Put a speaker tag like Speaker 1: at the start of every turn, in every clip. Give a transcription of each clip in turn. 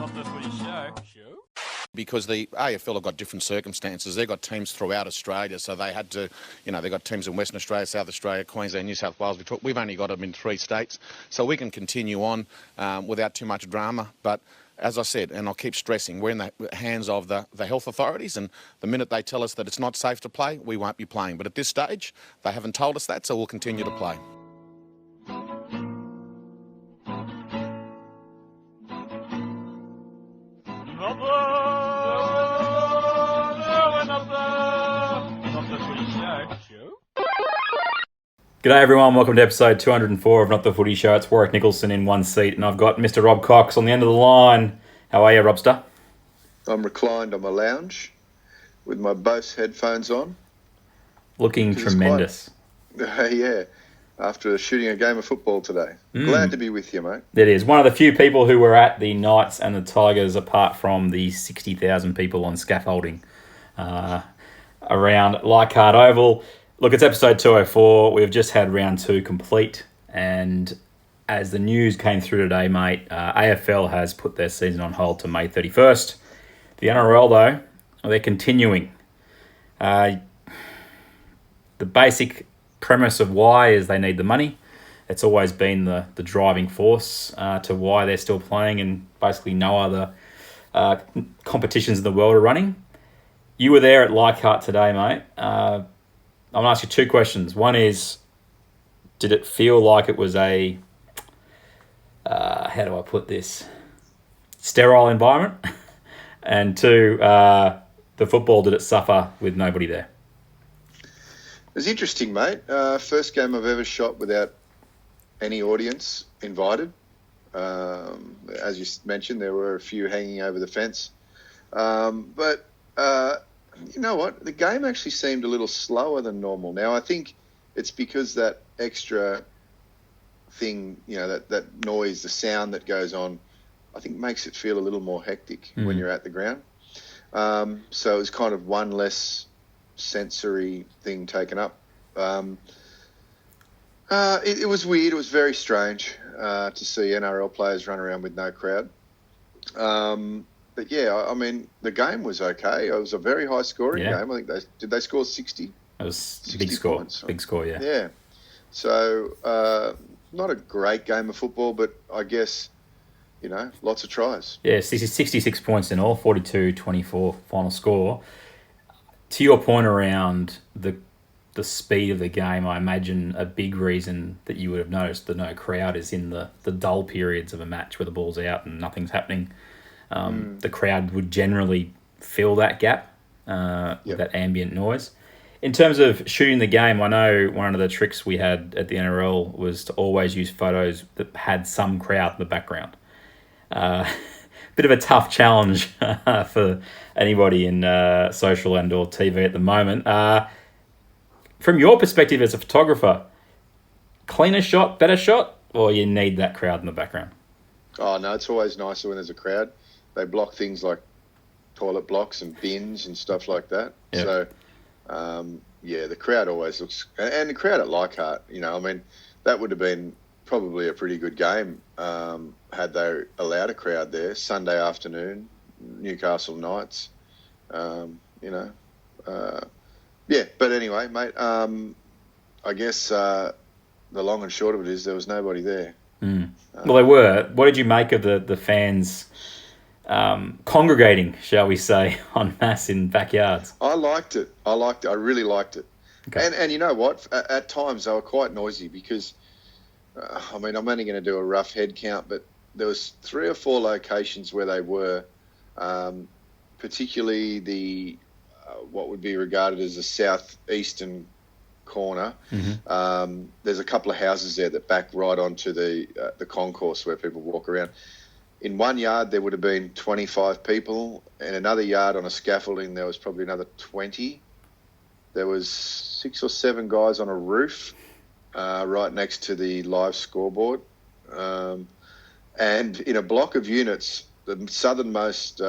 Speaker 1: Not the Footy Show.
Speaker 2: Because the AFL have got different circumstances. They've got teams throughout Australia, so they had to, they've got teams in Western Australia, South Australia, Queensland, New South Wales. We've only got them in 3 states, so we can continue on without too much drama. But as I said, and I'll keep stressing, we're in the hands of the health authorities, and the minute they tell us that it's not safe to play, we won't be playing. But at this stage, they haven't told us that, so we'll continue to play.
Speaker 3: G'day everyone, welcome to episode 204 of Not the Footy Show. It's Warrick Nicolson in one seat, and I've got Mr. Robb Cox on the end of the line. How are you, Robster?
Speaker 4: I'm reclined on my lounge with my Bose headphones on.
Speaker 3: Looking tremendous.
Speaker 4: Yeah, after shooting a game of football today. Glad to be with you, mate.
Speaker 3: It is. One of the few people who were at the Knights and the Tigers, apart from the 60,000 people on scaffolding around Leichhardt Oval. Look, it's episode 204. We've just had round 2 complete, and as the news came through today, mate, AFL has put their season on hold to May 31st. The NRL, though, they're continuing. The basic premise of why is they need the money. It's always been the driving force to why they're still playing, and basically no other competitions in the world are running. You were there at Leichhardt today, mate. I'm going to ask you 2 questions. One is, did it feel like it was a, how do I put this, sterile environment? And 2, the football, did it suffer with nobody there?
Speaker 4: It was interesting, mate. First game I've ever shot without any audience invited. As you mentioned, there were a few hanging over the fence. But you know what? The game actually seemed a little slower than normal. Now, I think it's because that extra thing, that noise, the sound that goes on, I think makes it feel a little more hectic when you're at the ground. So it was kind of one less sensory thing taken up. It was weird. It was very strange to see NRL players run around with no crowd. But yeah, I mean, the game was okay. It was a very high scoring game. I think did they score 60?
Speaker 3: It was a big score.
Speaker 4: Points?
Speaker 3: Big score, yeah.
Speaker 4: Yeah. So not a great game of football, but I guess, lots of tries.
Speaker 3: Yeah, 66 points in all, 42-24 final score. To your point around the speed of the game, I imagine a big reason that you would have noticed the no crowd is in the dull periods of a match where the ball's out and nothing's happening. The crowd would generally fill that gap, that ambient noise. In terms of shooting the game, I know one of the tricks we had at the NRL was to always use photos that had some crowd in the background. Bit of a tough challenge for anybody in social and or TV at the moment. From your perspective as a photographer, cleaner shot, better shot, or you need that crowd in the background?
Speaker 4: Oh, no, it's always nicer when there's a crowd. They block things like toilet blocks and bins and stuff like that.
Speaker 3: Yeah.
Speaker 4: So, the crowd always looks... And the crowd at Leichhardt, I mean, that would have been probably a pretty good game had they allowed a crowd there. Sunday afternoon, Newcastle Knights, But anyway, mate, I guess the long and short of it is there was nobody there.
Speaker 3: Well, they were. What did you make of the fans congregating, shall we say, en masse in backyards?
Speaker 4: I liked it. I really liked it.
Speaker 3: Okay.
Speaker 4: And you know what? At times they were quite noisy because, I'm only going to do a rough head count, but there was 3 or 4 locations where they were, particularly the what would be regarded as the southeastern corner. Mm-hmm. There's a couple of houses there that back right onto the concourse where people walk around. In one yard, there would have been 25 people. In another yard on a scaffolding, there was probably another 20. There was 6 or 7 guys on a roof right next to the live scoreboard. And in a block of units, the southernmost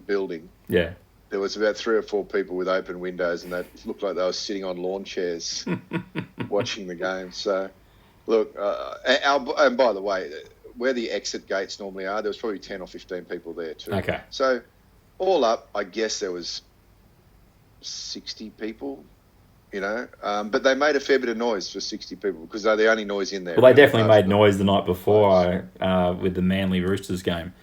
Speaker 4: building, there was about 3 or 4 people with open windows, and they looked like they were sitting on lawn chairs watching the game. So, look, and by the way, where the exit gates normally are, there was probably 10 or 15 people there too.
Speaker 3: Okay.
Speaker 4: So all up, I guess there was 60 people, but they made a fair bit of noise for 60 people because they're the only noise in there.
Speaker 3: Well, they definitely made noise the night before with the Manly Roosters game.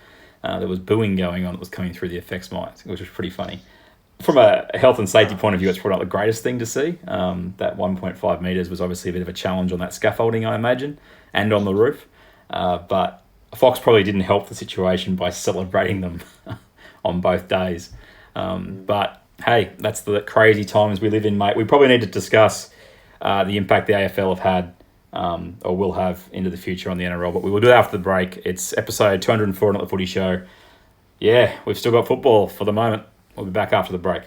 Speaker 3: There was booing going on that was coming through the effects mics, which was pretty funny. From a health and safety point of view, it's probably not the greatest thing to see. That 1.5 metres was obviously a bit of a challenge on that scaffolding, I imagine, and on the roof. But Fox probably didn't help the situation by celebrating them on both days. But, hey, that's the crazy times we live in, mate. We probably need to discuss the impact the AFL have had or will have into the future on the NRL, but we will do that after the break. It's episode 204 on the Footy Show. Yeah, we've still got football for the moment. We'll be back after the break.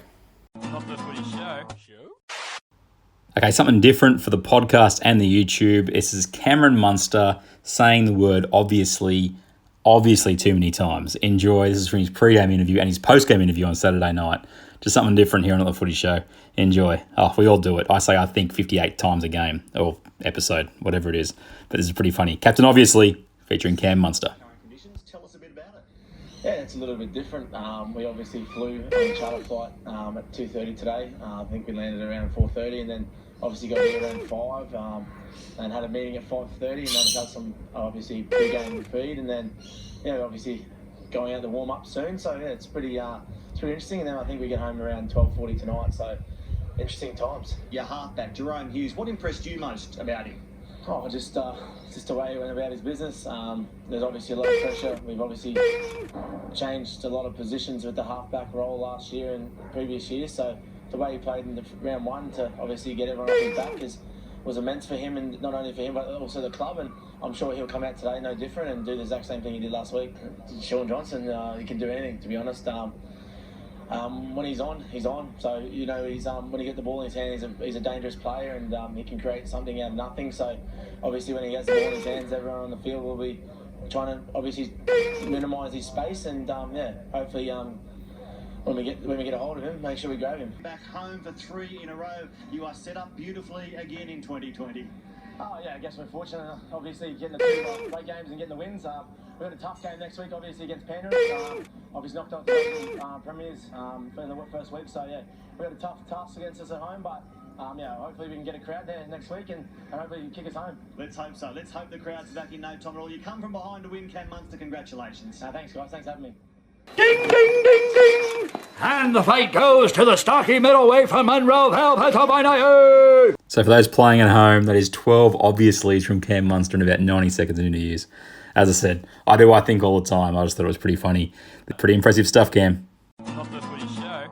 Speaker 1: Not the Footy Show.
Speaker 3: Okay, something different for the podcast and the YouTube. This is Cameron Munster saying the word obviously too many times. Enjoy. This is from his pre-game interview and his post-game interview on Saturday night. Just something different here on the Footy Show. Enjoy. Oh, we all do it. I think 58 times a game or episode, whatever it is. But this is pretty funny. Captain Obviously, featuring Cam Munster.
Speaker 1: Tell us a bit about it. Yeah, it's a little bit different. We obviously flew on a charter flight at 2:30 today. I think we landed around 4:30 and then obviously got here around 5 and had a meeting at 5:30 and then had some obviously pre-game feed and then obviously going out to warm up soon. So yeah, it's pretty interesting. And then I think we get home around 12:40 tonight. So interesting times.
Speaker 5: Your halfback, Jerome Hughes. What impressed you most about him?
Speaker 1: Oh, just the way he went about his business. There's obviously a lot of pressure. We've obviously changed a lot of positions with the halfback role last year and previous years. So the way he played in the round one to obviously get everyone off his back was immense for him, and not only for him but also the club. And I'm sure he'll come out today no different and do the exact same thing he did last week. Sean Johnson, he can do anything, to be honest. When he's on, he's on. So he's when he gets the ball in his hand, he's a dangerous player, and he can create something out of nothing. So obviously, when he has the ball in his hands, everyone on the field will be trying to obviously minimise his space, and hopefully when we get a hold of him, make sure we grab him.
Speaker 5: Back home for 3 in a row. You are set up beautifully again in 2020.
Speaker 1: Oh yeah, I guess we're fortunate. Obviously, getting the 2 play games and getting the wins. We've got a tough game next week, obviously against Penrith. Obviously knocked off the premiers for the first week. So yeah, we've got a tough task against us at home, but hopefully we can get a crowd there next week and hopefully you kick us home.
Speaker 5: Let's hope so. Let's hope the crowd's back in no time at all. You come from behind to win, Cam Munster. Congratulations.
Speaker 1: Thanks guys. Thanks for having me.
Speaker 6: Ding, ding, ding, ding! And the fight goes to the stocky middleweight from Monroe Health.
Speaker 3: So for those playing at home, that is 12 obviously's from Cam Munster in about 90 seconds into use. As I said, I think all the time. I just thought it was pretty funny. Pretty impressive stuff, Cam.
Speaker 1: Not the Footy Show.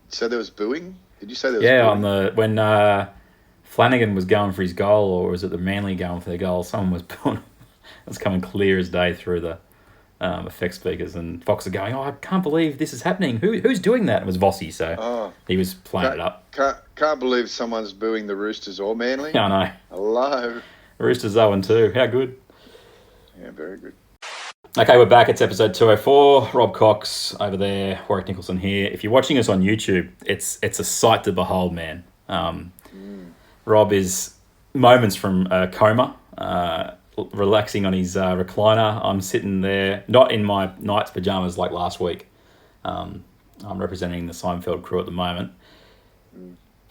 Speaker 4: So there was booing? Did you say there was booing?
Speaker 3: When Flanagan was going for his goal, or was it the Manly going for their goal, someone was booing. It was coming clear as day through the effect speakers, and Fox are going, I can't believe this is happening. Who's doing that? It was Vossi, so he was playing it up.
Speaker 4: Can't believe someone's booing the Roosters or Manly.
Speaker 3: I know.
Speaker 4: Hello.
Speaker 3: Roosters 0-2. How good?
Speaker 4: Yeah, very good.
Speaker 3: Okay, we're back. It's episode 204. Robb Cox over there, Warrick Nicolson here. If you're watching us on YouTube, it's a sight to behold, man. Robb is moments from a coma, relaxing on his recliner. I'm sitting there, not in my Knights pajamas like last week. I'm representing the Seinfeld crew at the moment.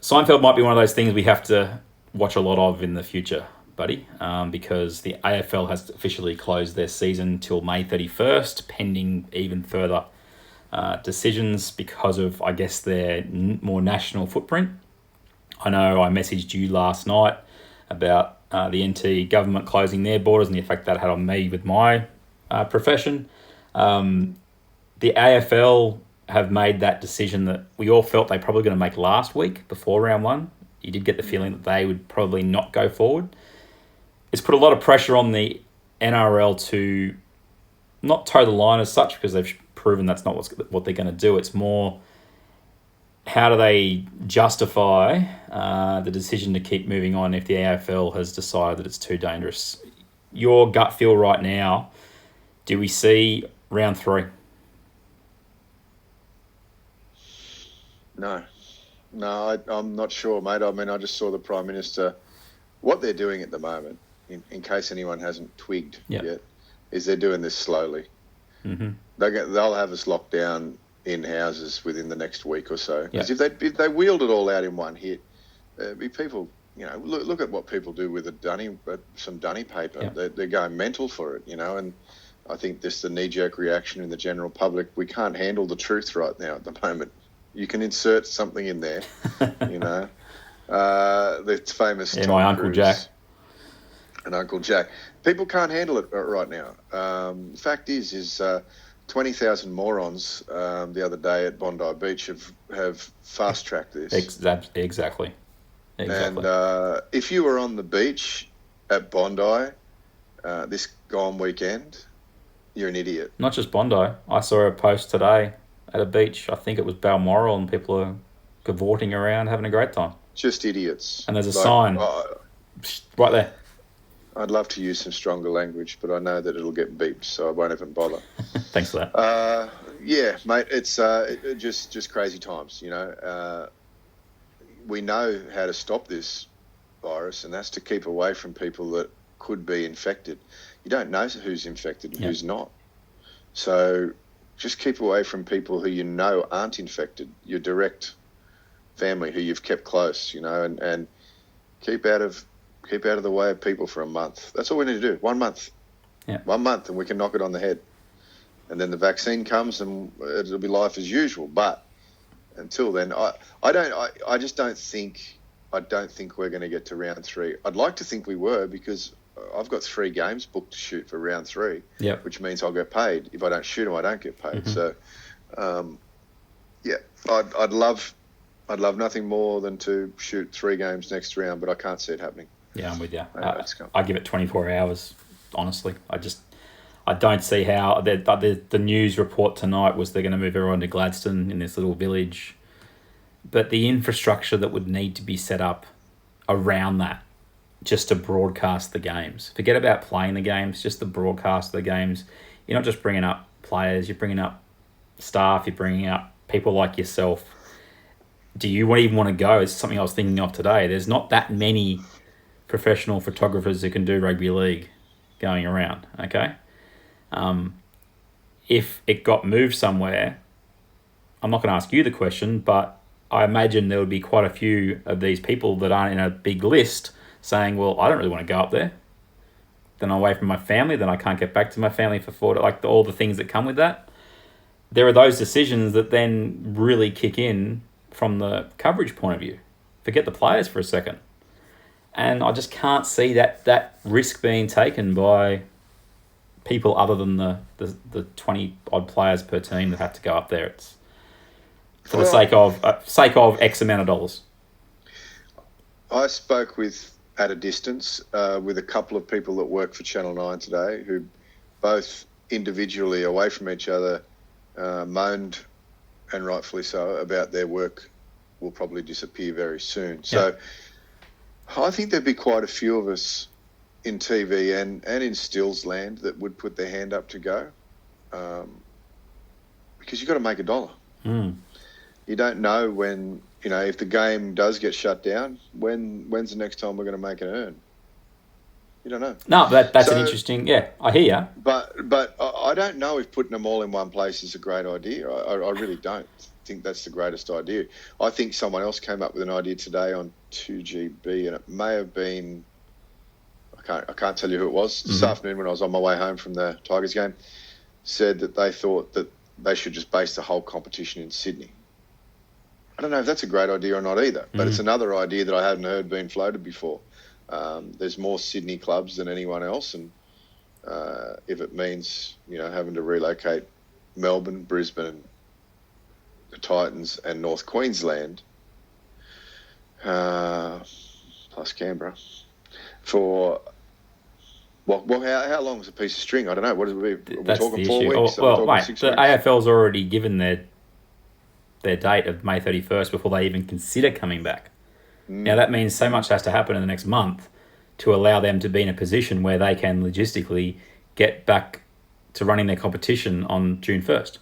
Speaker 3: Seinfeld might be one of those things we have to watch a lot of in the future, buddy, because the AFL has officially closed their season till May 31st, pending even further decisions because of, I guess, their more national footprint. I know I messaged you last night about the NT government closing their borders and the effect that had on me with my profession. The AFL have made that decision that we all felt they probably going to make last week before round one. You did get the feeling that they would probably not go forward. It's put a lot of pressure on the NRL to not toe the line as such, because they've proven that's not what they're going to do. It's more, how do they justify the decision to keep moving on if the AFL has decided that it's too dangerous? Your gut feel right now, do we see round 3?
Speaker 4: No, I'm not sure, mate. I mean, I just saw the Prime Minister, what they're doing at the moment in case anyone hasn't twigged
Speaker 3: Yep.
Speaker 4: yet, is they're doing this slowly.
Speaker 3: Mm-hmm.
Speaker 4: They'll have us locked down in houses within the next week or so. Because
Speaker 3: Yep.
Speaker 4: if they wheeled it all out in one hit, be people, look at what people do with some dunny paper.
Speaker 3: Yep.
Speaker 4: They're going mental for it, and I think this the knee-jerk reaction in the general public. We can't handle the truth right now at the moment. You can insert something in there, the famous Tom
Speaker 3: my Uncle
Speaker 4: Cruise
Speaker 3: Jack.
Speaker 4: and Uncle Jack. People can't handle it right now. The fact is 20,000 morons the other day at Bondi Beach have fast-tracked this.
Speaker 3: Exactly.
Speaker 4: And if you were on the beach at Bondi this gone weekend, you're an idiot.
Speaker 3: Not just Bondi. I saw a post today at a beach. I think it was Balmoral, and people are cavorting around, having a great time.
Speaker 4: Just idiots.
Speaker 3: And there's a sign right there.
Speaker 4: I'd love to use some stronger language, but I know that it'll get beeped, so I won't even bother.
Speaker 3: Thanks for that.
Speaker 4: Yeah, mate, it's just crazy times, We know how to stop this virus, and that's to keep away from people that could be infected. You don't know who's infected and who's not. So just keep away from people who aren't infected, your direct family who you've kept close, and keep out of the way of people for a month. That's all we need to do. 1 month.
Speaker 3: Yeah.
Speaker 4: 1 month, and we can knock it on the head. And then the vaccine comes, and it'll be life as usual. But until then, I don't think we're going to get to round 3. I'd like to think we were, because I've got 3 games booked to shoot for round 3, which means I'll get paid. If I don't shoot them, I don't get paid.
Speaker 3: Mm-hmm.
Speaker 4: So, I'd love nothing more than to shoot 3 games next round, but I can't see it happening.
Speaker 3: Yeah, I'm with you.
Speaker 4: Go.
Speaker 3: I give it 24 hours, honestly. I don't see how... The news report tonight was they're going to move everyone to Gladstone in this little village. But the infrastructure that would need to be set up around that, just to broadcast the games. Forget about playing the games, just the broadcast of the games. You're not just bringing up players, you're bringing up staff, you're bringing up people like yourself. Do you even want to go? It's something I was thinking of today. There's not that many professional photographers who can do rugby league going around, okay? If it got moved somewhere, I'm not going to ask you the question, but I imagine there would be quite a few of these people that aren't in a big list saying, well, I don't really want to go up there. Then I'm away from my family, then I can't get back to my family for 4 days, all the things that come with that. There are those decisions that then really kick in from the coverage point of view. Forget the players for a second. And I just can't see that risk being taken by people other than the 20-odd players per team that have to go up there. It's for the sake of X amount of dollars.
Speaker 4: I spoke at a distance with a couple of people that work for Channel 9 today, who both individually, away from each other, moaned, and rightfully so, about their work will probably disappear very soon. So I think there'd be quite a few of us in TV and in stills land that would put their hand up to go, because you've got to make a dollar. You don't know when, if the game does get shut down, when's the next time we're going to make an earn? You don't know.
Speaker 3: No, that's an interesting... Yeah, I hear you.
Speaker 4: But I don't know if putting them all in one place is a great idea. I really don't think that's the greatest idea. I think someone else came up with an idea today on 2GB, and it may have been... I can't tell you who it was. This afternoon when I was on my way home from the Tigers game, said that they thought that they should just base the whole competition in Sydney. I don't know if that's a great idea or not either, but it's another idea that I hadn't heard being floated before. There's more Sydney clubs than anyone else, and if it means having to relocate Melbourne, Brisbane, the Titans, and North Queensland, plus Canberra, for how long is a piece of string? I don't know. What is it? We're talking 4 weeks.
Speaker 3: Well, mate, the AFL's already given their date of May 31st before they even consider coming back. Now, that means so much has to happen in the next month to allow them to be in a position where they can logistically get back to running their competition on June 1st.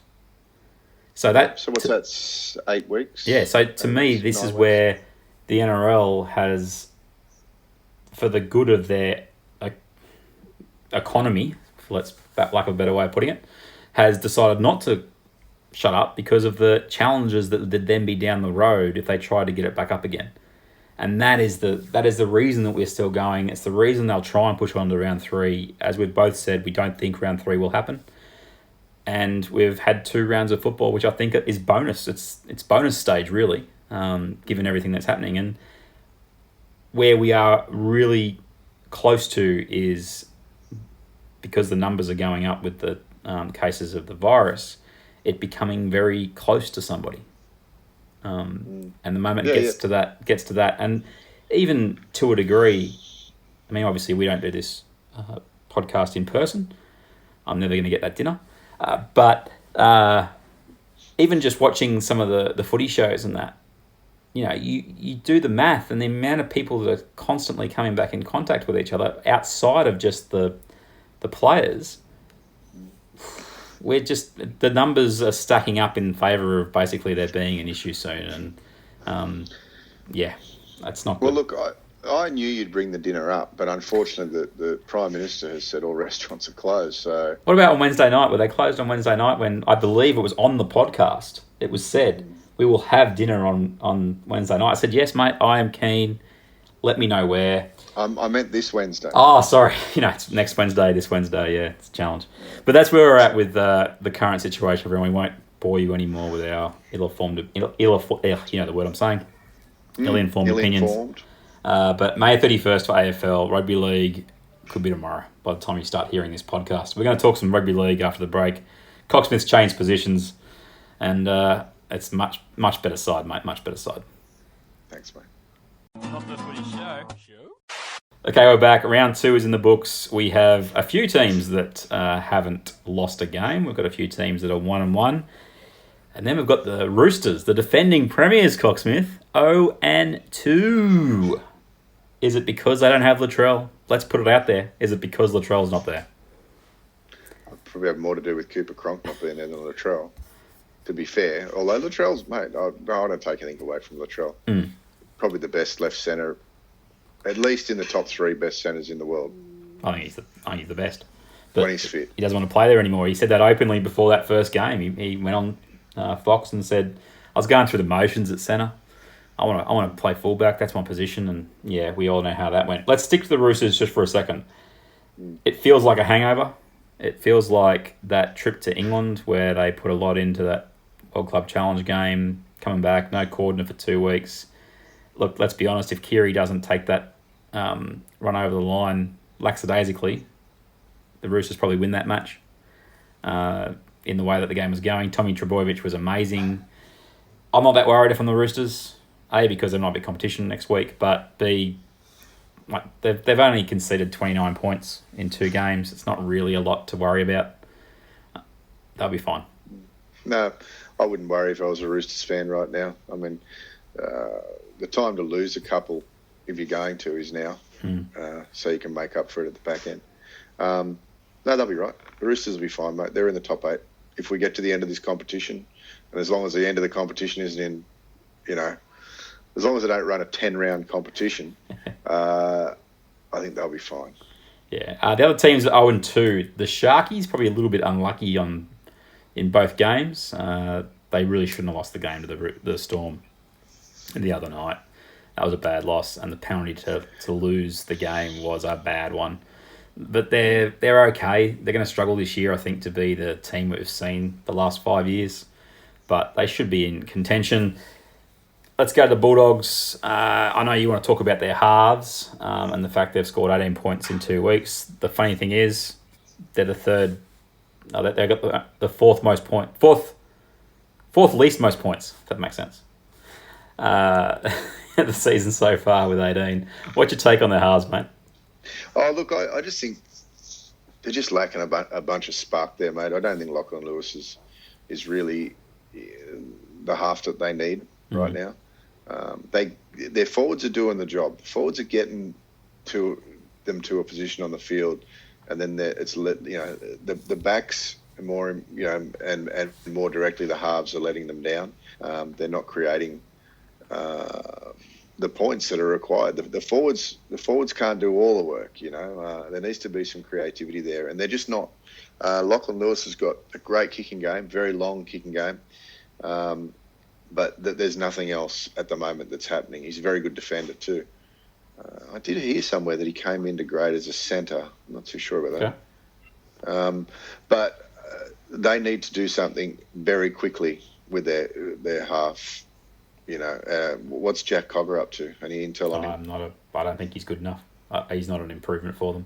Speaker 3: So
Speaker 4: what's that, 8 weeks?
Speaker 3: Yeah, so to me, this is where the NRL has, for the good of their economy, for lack of a better way of putting it, has decided not to shut up because of the challenges that would then be down the road if they tried to get it back up again. And that is the reason that we're still going. It's the reason they'll try and push on to round 3. As we've both said, we don't think round 3 will happen. And we've had 2 rounds of football, which I think is bonus. It's bonus stage, really, given everything that's happening. And where we are really close to is, because the numbers are going up with the cases of the virus, it becoming very close to somebody. And the moment it gets to that, and even to a degree, I mean, obviously we don't do this podcast in person. I'm never going to get that dinner. But even just watching some of the footy shows and that, you do the math, and the amount of people that are constantly coming back in contact with each other outside of just the players, the numbers are stacking up in favour of basically there being an issue soon, and that's not good.
Speaker 4: Well, look, I knew you'd bring the dinner up, but unfortunately the Prime Minister has said all restaurants are closed. So
Speaker 3: what about on Wednesday night? Were they closed on Wednesday night when I believe it was on the podcast? It was said, we will have dinner on Wednesday night. I said, yes, mate, I am keen. Let me know where.
Speaker 4: I meant this Wednesday.
Speaker 3: Oh, sorry. It's next Wednesday, this Wednesday. Yeah, it's a challenge. But that's where we're at with the current situation, everyone. We won't bore you anymore with our ill-informed opinions. But May 31st for AFL, Rugby League could be tomorrow by the time you start hearing this podcast. We're going to talk some Rugby League after the break. Cocksmith's changed positions, and it's much better side, mate. Much better side.
Speaker 4: Thanks, mate.
Speaker 3: Okay, we're back. Round 2 is in the books. We have a few teams that haven't lost a game. We've got a few teams that are 1-1. And then we've got the Roosters, the defending premiers, Cocksmith, 0-2. Is it because they don't have Latrell? Let's put it out there. Is it because Latrell's not there?
Speaker 4: It'll probably have more to do with Cooper Cronk not being there than Latrell, to be fair. Although Latrell's, mate, I don't take anything away from Latrell. Probably the best left centre, at least in the top 3 best centres in the world.
Speaker 3: I think he's the best. But
Speaker 4: when he's fit.
Speaker 3: He doesn't want to play there anymore. He said that openly before that first game. He went on Fox and said, I was going through the motions at centre. I want to play fullback. That's my position. And yeah, we all know how that went. Let's stick to the Roosters just for a second. It feels like a hangover. It feels like that trip to England where they put a lot into that World Club Challenge game, coming back, no coordinate for 2 weeks. Look, let's be honest, if Keary doesn't take that run over the line lackadaisically, the Roosters probably win that match in the way that the game was going. Tommy Trbojevic was amazing. I'm not that worried if I'm the Roosters, A, because there might be competition next week, but B, they've only conceded 29 points in 2 games. It's not really a lot to worry about. They'll be fine.
Speaker 4: No, I wouldn't worry if I was a Roosters fan right now. I mean, the time to lose a couple, if you're going to, is now. So you can make up for it at the back end. No, they'll be right. The Roosters will be fine, mate. They're in the top 8. If we get to the end of this competition, and as long as the end of the competition isn't in, as long as they don't run a 10-round competition, I think they'll be fine.
Speaker 3: Yeah. The other teams are 0-2. The Sharkies probably a little bit unlucky in both games. They really shouldn't have lost the game to the Storm the other night. That was a bad loss, and the penalty to lose the game was a bad one. But they're okay. They're going to struggle this year, I think, to be the team we've seen the last 5 years. But they should be in contention. Let's go to the Bulldogs. I know you want to talk about their halves and the fact they've scored 18 points in 2 weeks. The funny thing is, they're the third. No, they've got the fourth least most points. If that makes sense. The season so far with 18. What's your take on their halves, mate?
Speaker 4: Oh, look, I just think they're just lacking a bunch of spark there, mate. I don't think Lachlan Lewis is really the half that they need right now. Their forwards are doing the job. Forwards are getting them to a position on the field, and then the backs are more, and more directly the halves are letting them down. They're not creating the points that are required. The forwards can't do all the work. There needs to be some creativity there, and they're just not. Lachlan Lewis has got a great kicking game, very long kicking game, but there's nothing else at the moment that's happening. He's a very good defender too. I did hear somewhere that he came into grade as a centre. I'm not too sure about that. But they need to do something very quickly with their half. What's Jack Cogger up to? Any intel on him?
Speaker 3: I don't think he's good enough. He's not an improvement for them.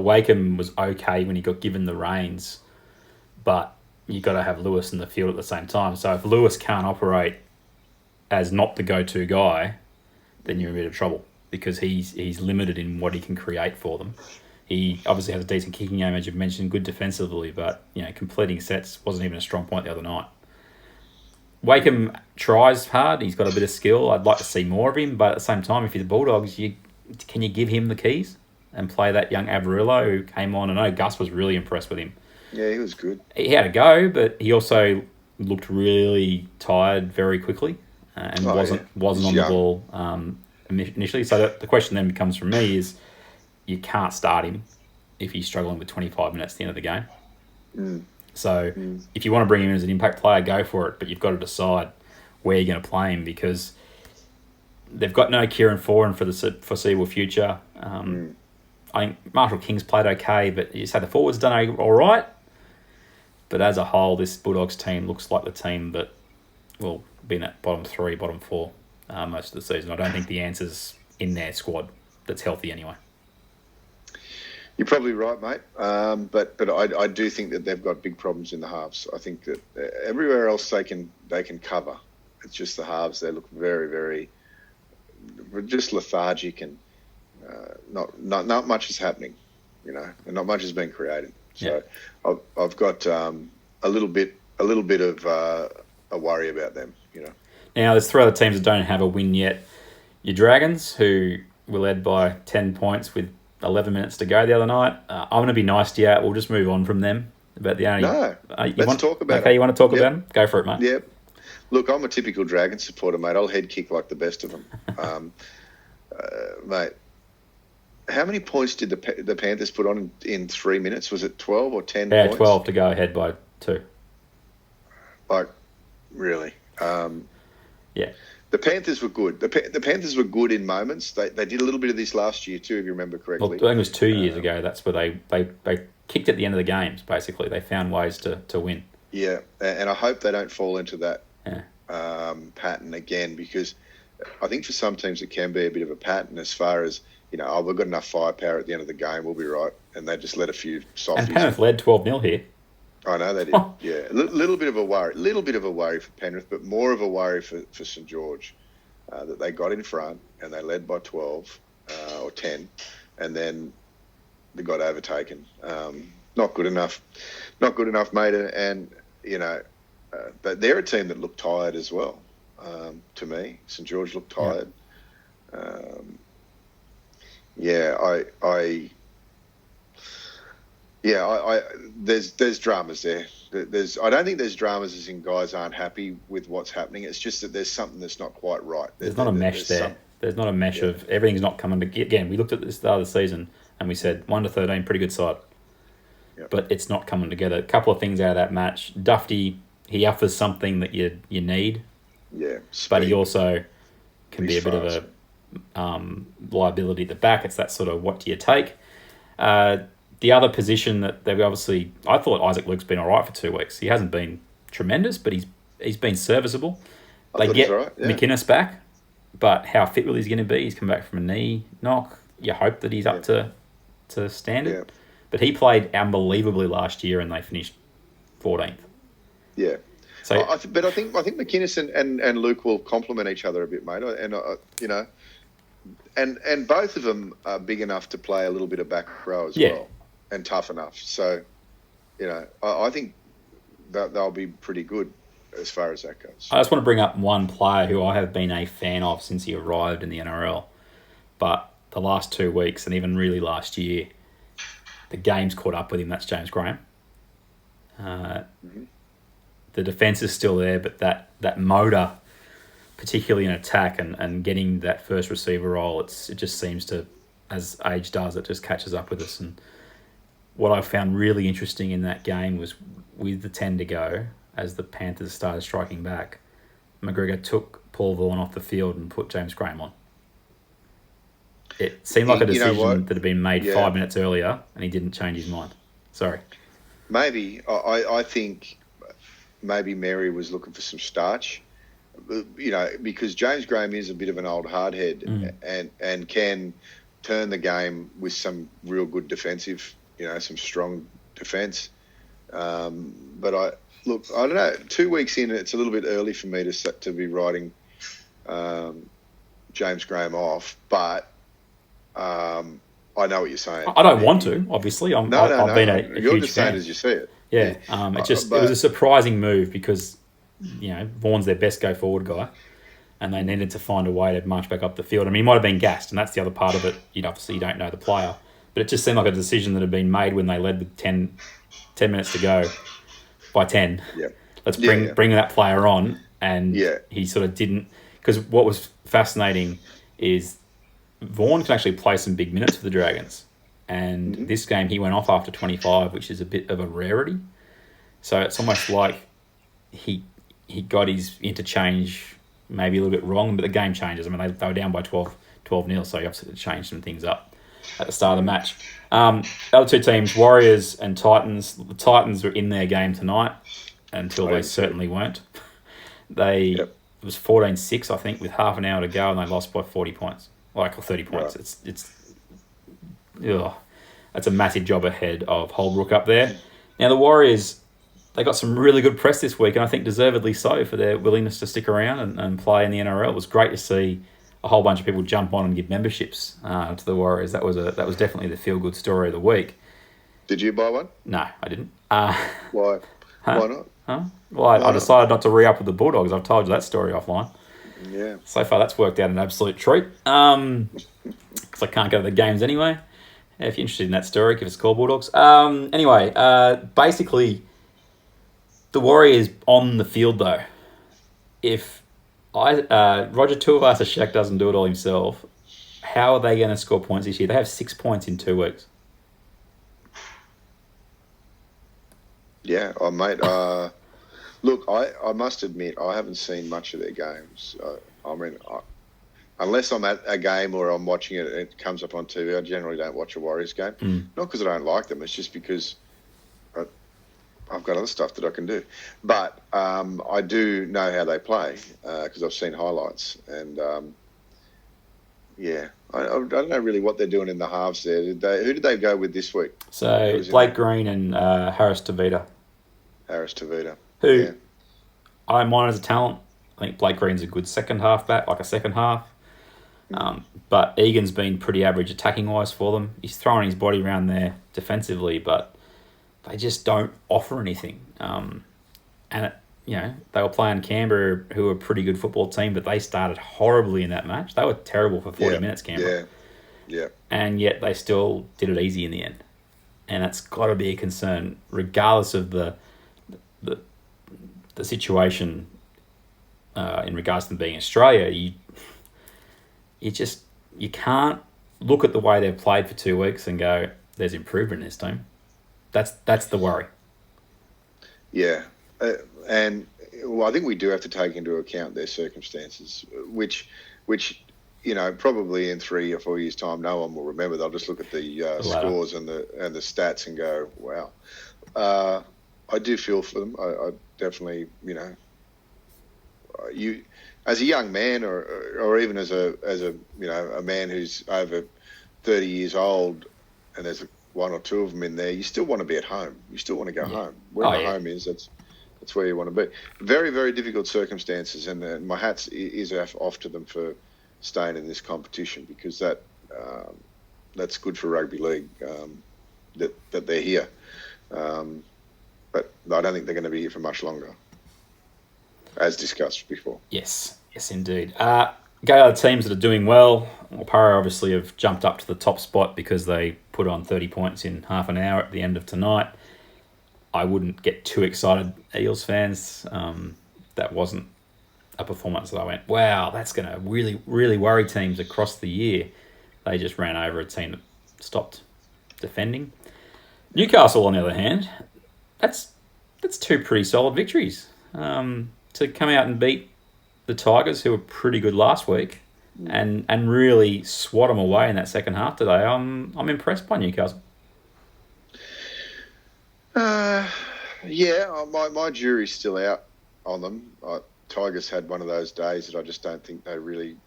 Speaker 3: Wakeham was okay when he got given the reins, but you got to have Lewis in the field at the same time. So if Lewis can't operate as not the go-to guy, then you're in a bit of trouble because he's limited in what he can create for them. He obviously has a decent kicking game, as you've mentioned, good defensively, but completing sets wasn't even a strong point the other night. Wakeham tries hard. He's got a bit of skill. I'd like to see more of him, but at the same time, if you're the Bulldogs, can you give him the keys and play that young Averillo who came on? I know Gus was really impressed with him.
Speaker 4: Yeah, he was good.
Speaker 3: He had a go, but he also looked really tired very quickly and wasn't on the ball initially. So the question then becomes from me is you can't start him if he's struggling with 25 minutes at the end of the game. So if you want to bring him in as an impact player, go for it, but you've got to decide where you're going to play him because they've got no Kieran Foran for the foreseeable future. I think Marshall King's played okay, but you say the forwards done all right. But as a whole, this Bulldogs team looks like the team that will be in that bottom 3, bottom 4 most of the season. I don't think the answer's in their squad that's healthy anyway.
Speaker 4: You're probably right, mate. But I do think that they've got big problems in the halves. I think that everywhere else they can cover. It's just the halves. They look very, very just lethargic and not much is happening, and not much has been created. So I've got a little bit of a worry about them.
Speaker 3: Now there's 3 other teams that don't have a win yet. Your Dragons, who were led by 10 points with 11 minutes to go the other night. I'm going to be nice to you. We'll just move on from them. About the only.
Speaker 4: No, let's talk about it.
Speaker 3: Okay, you want to talk about them? Go for it, mate.
Speaker 4: Yep. Look, I'm a typical Dragon supporter, mate. I'll head kick like the best of them. Mate, how many points did the Panthers put on in 3 minutes? Was it 12 or 10 points?
Speaker 3: Yeah, 12 to go ahead by 2.
Speaker 4: Like, really?
Speaker 3: Yeah.
Speaker 4: The Panthers were good. The Panthers were good in moments. They did a little bit of this last year too, if you remember correctly.
Speaker 3: Well, I think it was 2 years ago. That's where they kicked at the end of the games, basically. They found ways to win. Yeah,
Speaker 4: and I hope they don't fall into that pattern again, because I think for some teams it can be a bit of a pattern as far as, we've got enough firepower at the end of the game, we'll be right. And they just let a few softies.
Speaker 3: And Penrith led 12-0 here.
Speaker 4: I know they did. Yeah, a little bit of a worry for Penrith, but more of a worry for St George that they got in front and they led by 12 or 10, and then they got overtaken. Not good enough, mate. And but they're a team that looked tired as well. To me, St George looked tired. There's dramas there. I don't think there's dramas as in guys aren't happy with what's happening. It's just that there's something that's not quite right.
Speaker 3: There's not a mesh there. There's not a mesh of everything's not coming together. Again, we looked at the start of the season and we said 1-13, pretty good side.
Speaker 4: Yep.
Speaker 3: But it's not coming together. A couple of things out of that match. Dufty, he offers something that you need.
Speaker 4: Yeah.
Speaker 3: But he also can be a bit of a liability at the back. It's that sort of what do you take? The other position that they've obviously, I thought Isaac Luke's been all right for 2 weeks. He hasn't been tremendous, but he's been serviceable. They get McInnes back, but how fit will he going to be? He's come back from a knee knock. You hope that he's up to standard.
Speaker 4: Yeah.
Speaker 3: But he played unbelievably last year, and they finished 14th.
Speaker 4: Yeah.
Speaker 3: So,
Speaker 4: I think McInnes and Luke will complement each other a bit, mate. And both of them are big enough to play a little bit of back row as well, and tough enough. So, I think that they'll be pretty good as far as that goes.
Speaker 3: I just want to bring up one player who I have been a fan of since he arrived in the NRL, but the last 2 weeks and even really last year, the game's caught up with him. That's James Graham. The defence is still there, but that motor particularly in attack and getting that first receiver role, it just seems to, as age does, it just catches up with us. And what I found really interesting in that game was with the 10 to go, as the Panthers started striking back, McGregor took Paul Vaughan off the field and put James Graham on. It seemed like a decision that had been made 5 minutes earlier, and he didn't change his mind. Sorry.
Speaker 4: Maybe. I think maybe Mary was looking for some starch, because James Graham is a bit of an old hardhead and can turn the game with some real good defensive, some strong defence. But I don't know. 2 weeks in, it's a little bit early for me to be writing James Graham off, but I know what you're saying.
Speaker 3: I don't want to, obviously. I've been a
Speaker 4: You're
Speaker 3: huge
Speaker 4: just
Speaker 3: fan.
Speaker 4: saying as you see it.
Speaker 3: Yeah, it was a surprising move because, Vaughan's their best go-forward guy, and they needed to find a way to march back up the field. I mean, he might have been gassed, and that's the other part of it. You don't know the player. But it just seemed like a decision that had been made when they led with 10 minutes to go by 10.
Speaker 4: Yep.
Speaker 3: Let's bring that player on, and he sort of didn't. Because what was fascinating is Vaughan can actually play some big minutes for the Dragons. And this game, he went off after 25, which is a bit of a rarity. So it's almost like he got his interchange maybe a little bit wrong, but the game changes. I mean, they were down by 12-0, so he absolutely changed some things up at the start of the match. The other two teams, Warriors and Titans. The Titans were in their game tonight until they certainly weren't. It was 14-6, I think, with half an hour to go, and they lost by 40 points. Or 30 points. Right. That's a massive job ahead of Holbrook up there. Now, the Warriors, they got some really good press this week, and I think deservedly so for their willingness to stick around and play in the NRL. It was great to see a whole bunch of people jump on and give memberships to the Warriors. That was definitely the feel-good story of the week.
Speaker 4: Did you buy one?
Speaker 3: No, I didn't.
Speaker 4: Why? Why not?
Speaker 3: Huh? Well, I decided not to re-up with the Bulldogs. I've told you that story offline.
Speaker 4: Yeah.
Speaker 3: So far, that's worked out an absolute treat. Because I can't go to the games anyway. If you're interested in that story, give us a call, Bulldogs. Basically, the Warriors on the field, though. If Roger Tuivasa-Sheck doesn't do it all himself, how are they going to score points this year? They have 6 points in 2 weeks.
Speaker 4: Yeah, mate. Look, I must admit, I haven't seen much of their games. Unless I'm at a game or I'm watching it and it comes up on TV, I generally don't watch a Warriors game. Not because I don't like them, it's just because I've got other stuff that I can do. But I do know how they play because I've seen highlights. And, I don't know really what they're doing in the halves there. Who did they go with this week?
Speaker 3: So Blake Green and Harris Tavita. Who I don't mind as a talent. I think Blake Green's a good second half back, like a second half. But Egan's been pretty average attacking-wise for them. He's throwing his body around there defensively, but they just don't offer anything. They were playing Canberra, who were a pretty good football team, but they started horribly in that match. They were terrible for 40 minutes, Canberra.
Speaker 4: Yeah.
Speaker 3: And yet they still did it easy in the end. And that's got to be a concern, regardless of the situation in regards to them being Australia. You can't look at the way they've played for 2 weeks and go, there's improvement in this team. That's the worry.
Speaker 4: Yeah. And I think we do have to take into account their circumstances, which probably in 3 or 4 years' time, no one will remember. They'll just look at the scores and the stats and go, wow. I do feel for them. I definitely, you as a young man or even as a man who's over 30 years old, and there's one or two of them in there, you still want to be at home. You still want to go home. Where home is, that's where you want to be. Very, very difficult circumstances, and my hat is off to them for staying in this competition, because that's good for rugby league that they're here. But I don't think they're going to be here for much longer, as discussed before.
Speaker 3: Yes, indeed. Go to the teams that are doing well. Para obviously have jumped up to the top spot because they put on 30 points in half an hour at the end of tonight. I wouldn't get too excited, Eels fans. That wasn't a performance that I went, wow, that's going to really, really worry teams across the year. They just ran over a team that stopped defending. Newcastle, on the other hand, that's two pretty solid victories. To come out and beat the Tigers, who were pretty good last week, and really swat them away in that second half today. I'm impressed by Newcastle.
Speaker 4: Yeah, my jury's still out on them. Tigers had one of those days that I just don't think they really.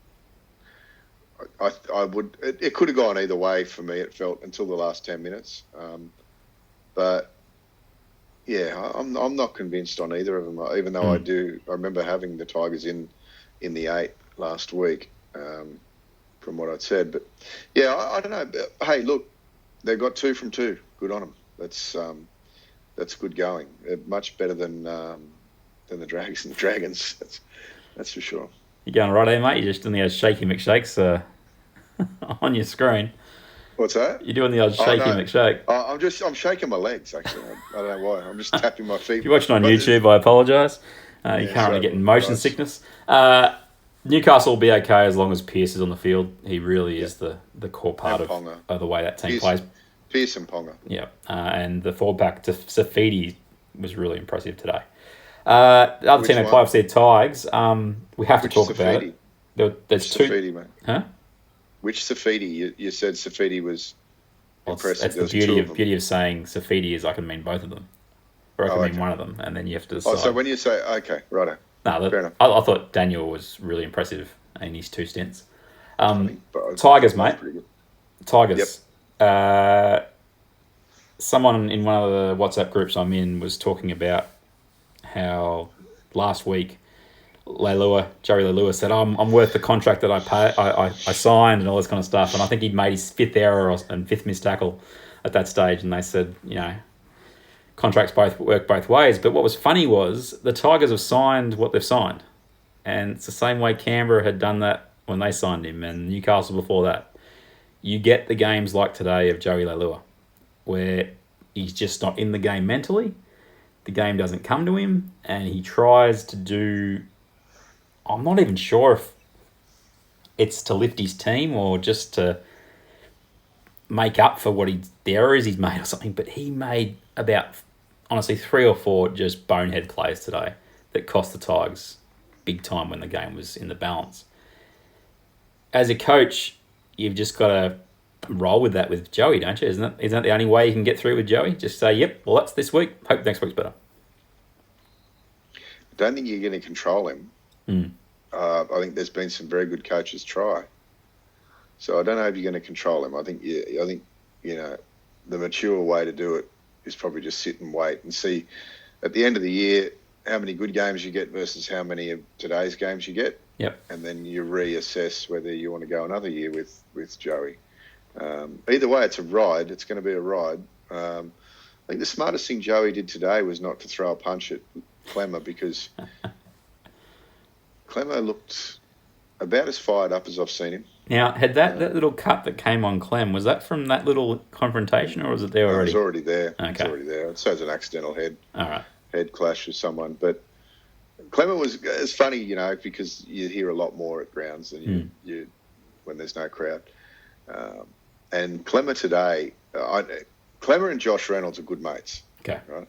Speaker 4: I would. It could have gone either way for me. It felt until the last 10 minutes, but yeah, I'm not convinced on either of them. Even though I remember having the Tigers in the 8 last week, from what I'd said. But yeah, I don't know. But, hey, look, they've got 2 from 2. Good on them. That's good going. Much better than the Dragons. That's for sure.
Speaker 3: You're going right there, mate. You're just doing the old shaky McShakes on your screen.
Speaker 4: What's that?
Speaker 3: You're doing the old shaky McShake.
Speaker 4: I'm shaking my legs, actually. I don't know why. I'm just tapping my feet.
Speaker 3: If you're watching on YouTube, I apologise. You're currently getting motion sickness. Newcastle will be okay as long as Pearce is on the field. He really is the core part of the way that team plays.
Speaker 4: Pearce and Ponga.
Speaker 3: Yeah, and the fullback to Safidi was really impressive today. The other team they play off their Tigers, we have to talk about it. There's two.
Speaker 4: Safidi, mate?
Speaker 3: Huh?
Speaker 4: Which Safidi? You said Safidi was impressive.
Speaker 3: That's the beauty of saying Safidi is I can mean both of them. Or I can mean one of them, and then you have to decide.
Speaker 4: So when you say, okay, righto.
Speaker 3: No,
Speaker 4: fair enough.
Speaker 3: I thought Daniel was really impressive in his 2 stints. Tigers, mate. Tigers. Yep. Someone in one of the WhatsApp groups I'm in was talking about how last week Joey Leilua said, I'm worth the contract that I signed and all this kind of stuff. And I think he'd made his 5th error and 5th missed tackle at that stage. And they said, contracts work both ways. But what was funny was the Tigers have signed what they've signed. And it's the same way Canberra had done that when they signed him and Newcastle before that. You get the games like today of Joey Leilua where he's just not in the game mentally. The game doesn't come to him and he tries to do... I'm not even sure if it's to lift his team or just to make up for the errors he's made or something, but he made about, honestly, 3 or 4 just bonehead plays today that cost the Tigers big time when the game was in the balance. As a coach, you've just got to roll with that with Joey, don't you? Isn't that the only way you can get through with Joey? Just say, yep, well, that's this week. Hope next week's better.
Speaker 4: I don't think you're going to control him. I think there's been some very good coaches try. So I don't know if you're going to control him. I think the mature way to do it is probably just sit and wait and see at the end of the year how many good games you get versus how many of today's games you get.
Speaker 3: Yep.
Speaker 4: And then you reassess whether you want to go another year with Joey. Either way, it's a ride. It's going to be a ride. I think the smartest thing Joey did today was not to throw a punch at Clemmer because Clemmer looked about as fired up as I've seen him.
Speaker 3: Now, had that little cut that came on Clem, was that from that little confrontation or was it there already?
Speaker 4: It was already there.
Speaker 3: Okay.
Speaker 4: It was already there. So it was an accidental head clash with someone. But Clemmer it's funny, because you hear a lot more at grounds than you when there's no crowd. And Clemmer today, Clemmer and Josh Reynolds are good mates.
Speaker 3: Okay.
Speaker 4: Right?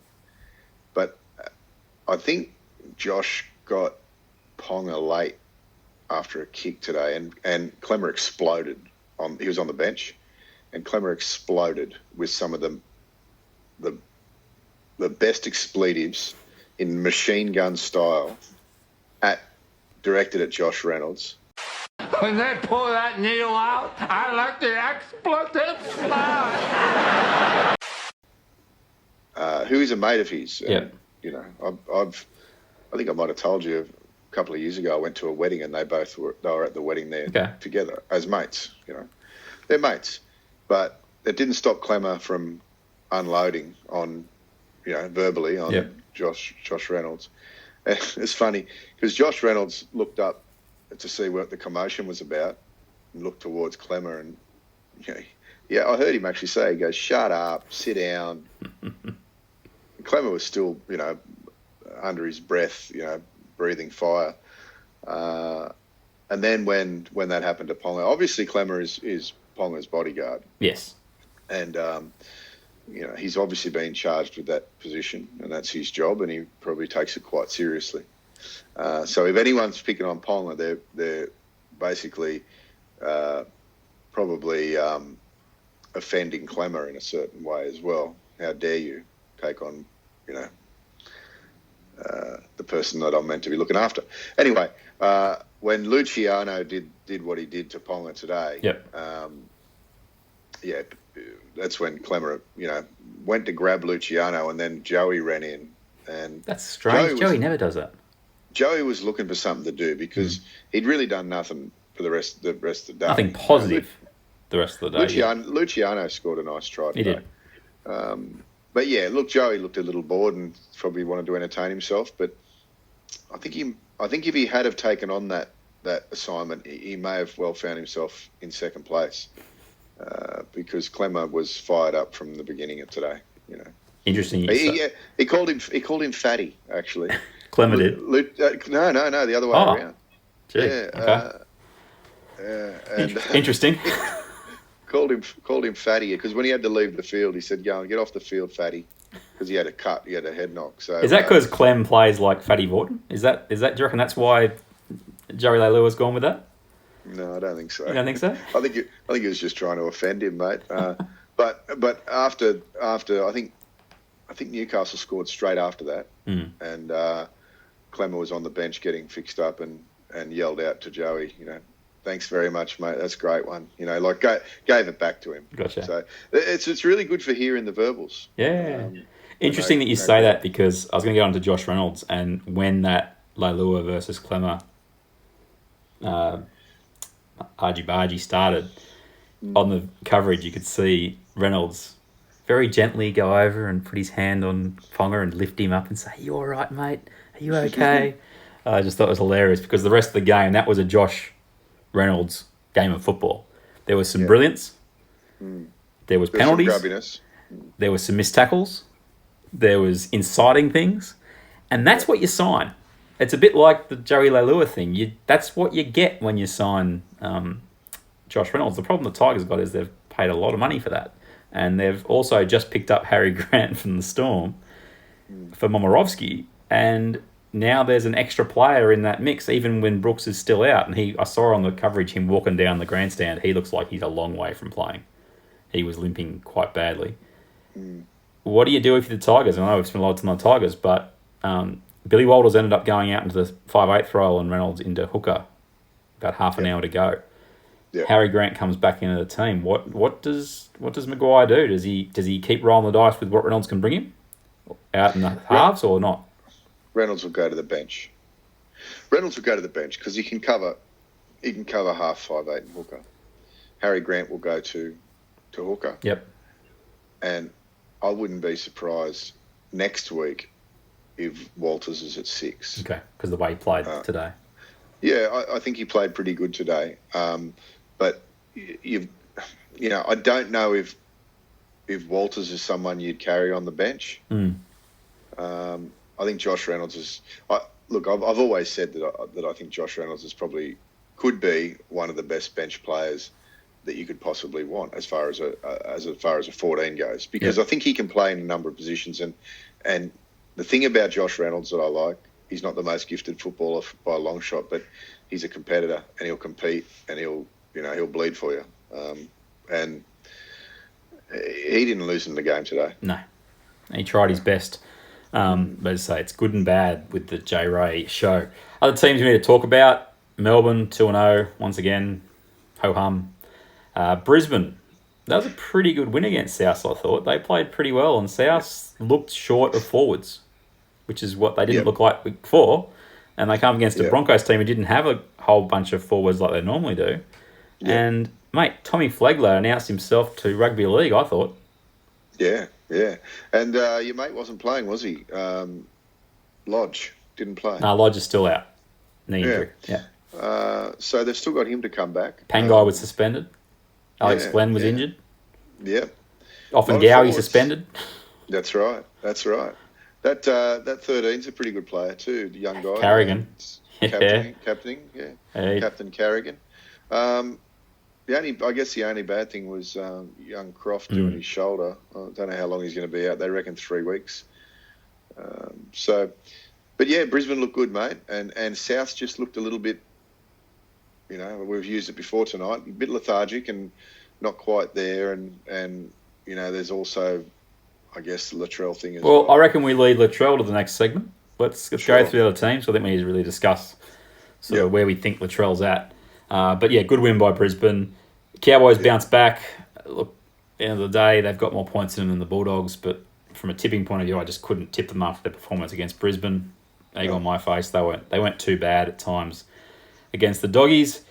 Speaker 4: But I think Josh got Ponga late after a kick today, and Clemmer exploded. He was on the bench, and Clemmer exploded with some of the best expletives in machine gun style directed at Josh Reynolds.
Speaker 6: When they pull that needle out, I like the expletive smell.
Speaker 4: Who is a mate of his.
Speaker 3: Yeah.
Speaker 4: I think I might have told you a couple of years ago, I went to a wedding and they were at the wedding there together as mates. They're mates, but it didn't stop Clemmer from unloading on, verbally on Josh Reynolds. And it's funny because Josh Reynolds looked up to see what the commotion was about and looked towards Clemmer and, I heard him actually say, he goes, "Shut up, sit down." Clemmer was still, under his breath, breathing fire. And then when that happened to Ponga, obviously Clemmer is Ponga's bodyguard.
Speaker 3: Yes.
Speaker 4: And, he's obviously been charged with that position, and that's his job, and he probably takes it quite seriously. So if anyone's picking on Ponga, they're basically probably offending Clemmer in a certain way as well. How dare you take on, the person that I'm meant to be looking after. Anyway, when Luciano did what he did to Ponga today, that's when Clemmer, went to grab Luciano, and then Joey ran in. And
Speaker 3: that's strange. Joey never does that.
Speaker 4: Joey was looking for something to do because he'd really done nothing for the rest of the day.
Speaker 3: Nothing positive the rest of the day.
Speaker 4: Luciano scored a nice try today.
Speaker 3: He did.
Speaker 4: But yeah, look, Joey looked a little bored and probably wanted to entertain himself. But I think if he had have taken on that assignment, he may have well found himself in second place because Clemmer was fired up from the beginning of today.
Speaker 3: Interesting.
Speaker 4: He called him fatty actually.
Speaker 3: Clemmer did.
Speaker 4: No, the other way around.
Speaker 3: Gee,
Speaker 4: yeah.
Speaker 3: Okay. Interesting.
Speaker 4: Called him fatty because when he had to leave the field, he said, "Go and get off the field, fatty," because he had a cut, he had a head knock. So
Speaker 3: is that because Clem plays like Fatty Vorton? Is that? Do you reckon that's why Joey Leilua gone with that?
Speaker 4: No, I don't think so.
Speaker 3: You don't think so?
Speaker 4: I think he was just trying to offend him, mate. But after I think Newcastle scored straight after that, and Clemmer was on the bench getting fixed up and yelled out to Joey, "Thanks very much, mate. That's a great one." Gave it back to him.
Speaker 3: Gotcha.
Speaker 4: So it's really good for hearing the verbals.
Speaker 3: Yeah. Interesting that you say that because I was going to get on to Josh Reynolds, and when that Leilua versus Clemmer argy-bargy started, on the coverage you could see Reynolds very gently go over and put his hand on Ponga and lift him up and say, "You all right, mate? Are you okay?" I just thought it was hilarious because the rest of the game, that was a Josh Reynolds game of football. There was some brilliance. There was penalties.
Speaker 4: Some grubbiness.
Speaker 3: There was some missed tackles. There was inciting things. And that's what you sign. It's a bit like the Joey Leilua thing. That's what you get when you sign Josh Reynolds. The problem the Tigers got is they've paid a lot of money for that. And they've also just picked up Harry Grant from the Storm for Momirovski. And now there's an extra player in that mix, even when Brooks is still out. And I saw on the coverage him walking down the grandstand. He looks like he's a long way from playing. He was limping quite badly. What do you do if you're the Tigers? I know we've spent a lot of time on the Tigers, but Billy Walters ended up going out into the 5/8 role and Reynolds into hooker. About half an hour to go. Yeah. Harry Grant comes back into the team. What does Maguire do? Does he keep rolling the dice with what Reynolds can bring him out in the halves or not?
Speaker 4: Reynolds will go to the bench. Reynolds will go to the bench because he can cover half 5/8 and hooker. Harry Grant will go to hooker.
Speaker 3: Yep.
Speaker 4: And I wouldn't be surprised next week if Walters is at 6.
Speaker 3: Okay, because the way he played today.
Speaker 4: Yeah, I think he played pretty good today. But I don't know if Walters is someone you'd carry on the bench. I think Josh Reynolds is. I've always said that I think Josh Reynolds could be one of the best bench players that you could possibly want as far as a 14 goes, because I think he can play in a number of positions. And the thing about Josh Reynolds that I like, he's not the most gifted footballer by a long shot, but he's a competitor and he'll compete and he'll bleed for you. And he didn't lose in the game today.
Speaker 3: No, he tried his best. But as I say, it's good and bad with the J Ray show. Other teams we need to talk about: Melbourne 2-0 once again, ho hum. Brisbane, that was a pretty good win against South. I thought they played pretty well, and South looked short of forwards, which is what they didn't look like before. And they come against a Broncos team who didn't have a whole bunch of forwards like they normally do. Yep. And mate, Tommy Flegler announced himself to Rugby League. I thought. Yeah.
Speaker 4: And your mate wasn't playing, was he? Lodge didn't play.
Speaker 3: No, Lodge is still out. Knee injury. Yeah.
Speaker 4: So they've still got him to come back.
Speaker 3: Pangai was suspended. Alex Glenn was injured.
Speaker 4: Yep.
Speaker 3: Often Gowie suspended.
Speaker 4: That's right. That 13's a pretty good player too, the young guy.
Speaker 3: Carrigan.
Speaker 4: Capitan, yeah.
Speaker 3: Hey.
Speaker 4: Captain Carrigan. The only bad thing was young Croft doing his shoulder. I don't know how long he's going to be out. They reckon 3 weeks. But yeah, Brisbane looked good, mate, and South just looked a little bit. We've used it before tonight, a bit lethargic and not quite there, and there's also, I guess, the Latrell thing as well.
Speaker 3: Well, I reckon we lead Latrell to the next segment. Let's go through the other teams. I think we need to really discuss sort of where we think Latrell's at. But yeah, good win by Brisbane. Cowboys bounced back. Look, at the end of the day, they've got more points in them than the Bulldogs, but from a tipping point of view, I just couldn't tip them after their performance against Brisbane. Egg on my face. They weren't too bad at times against the Doggies.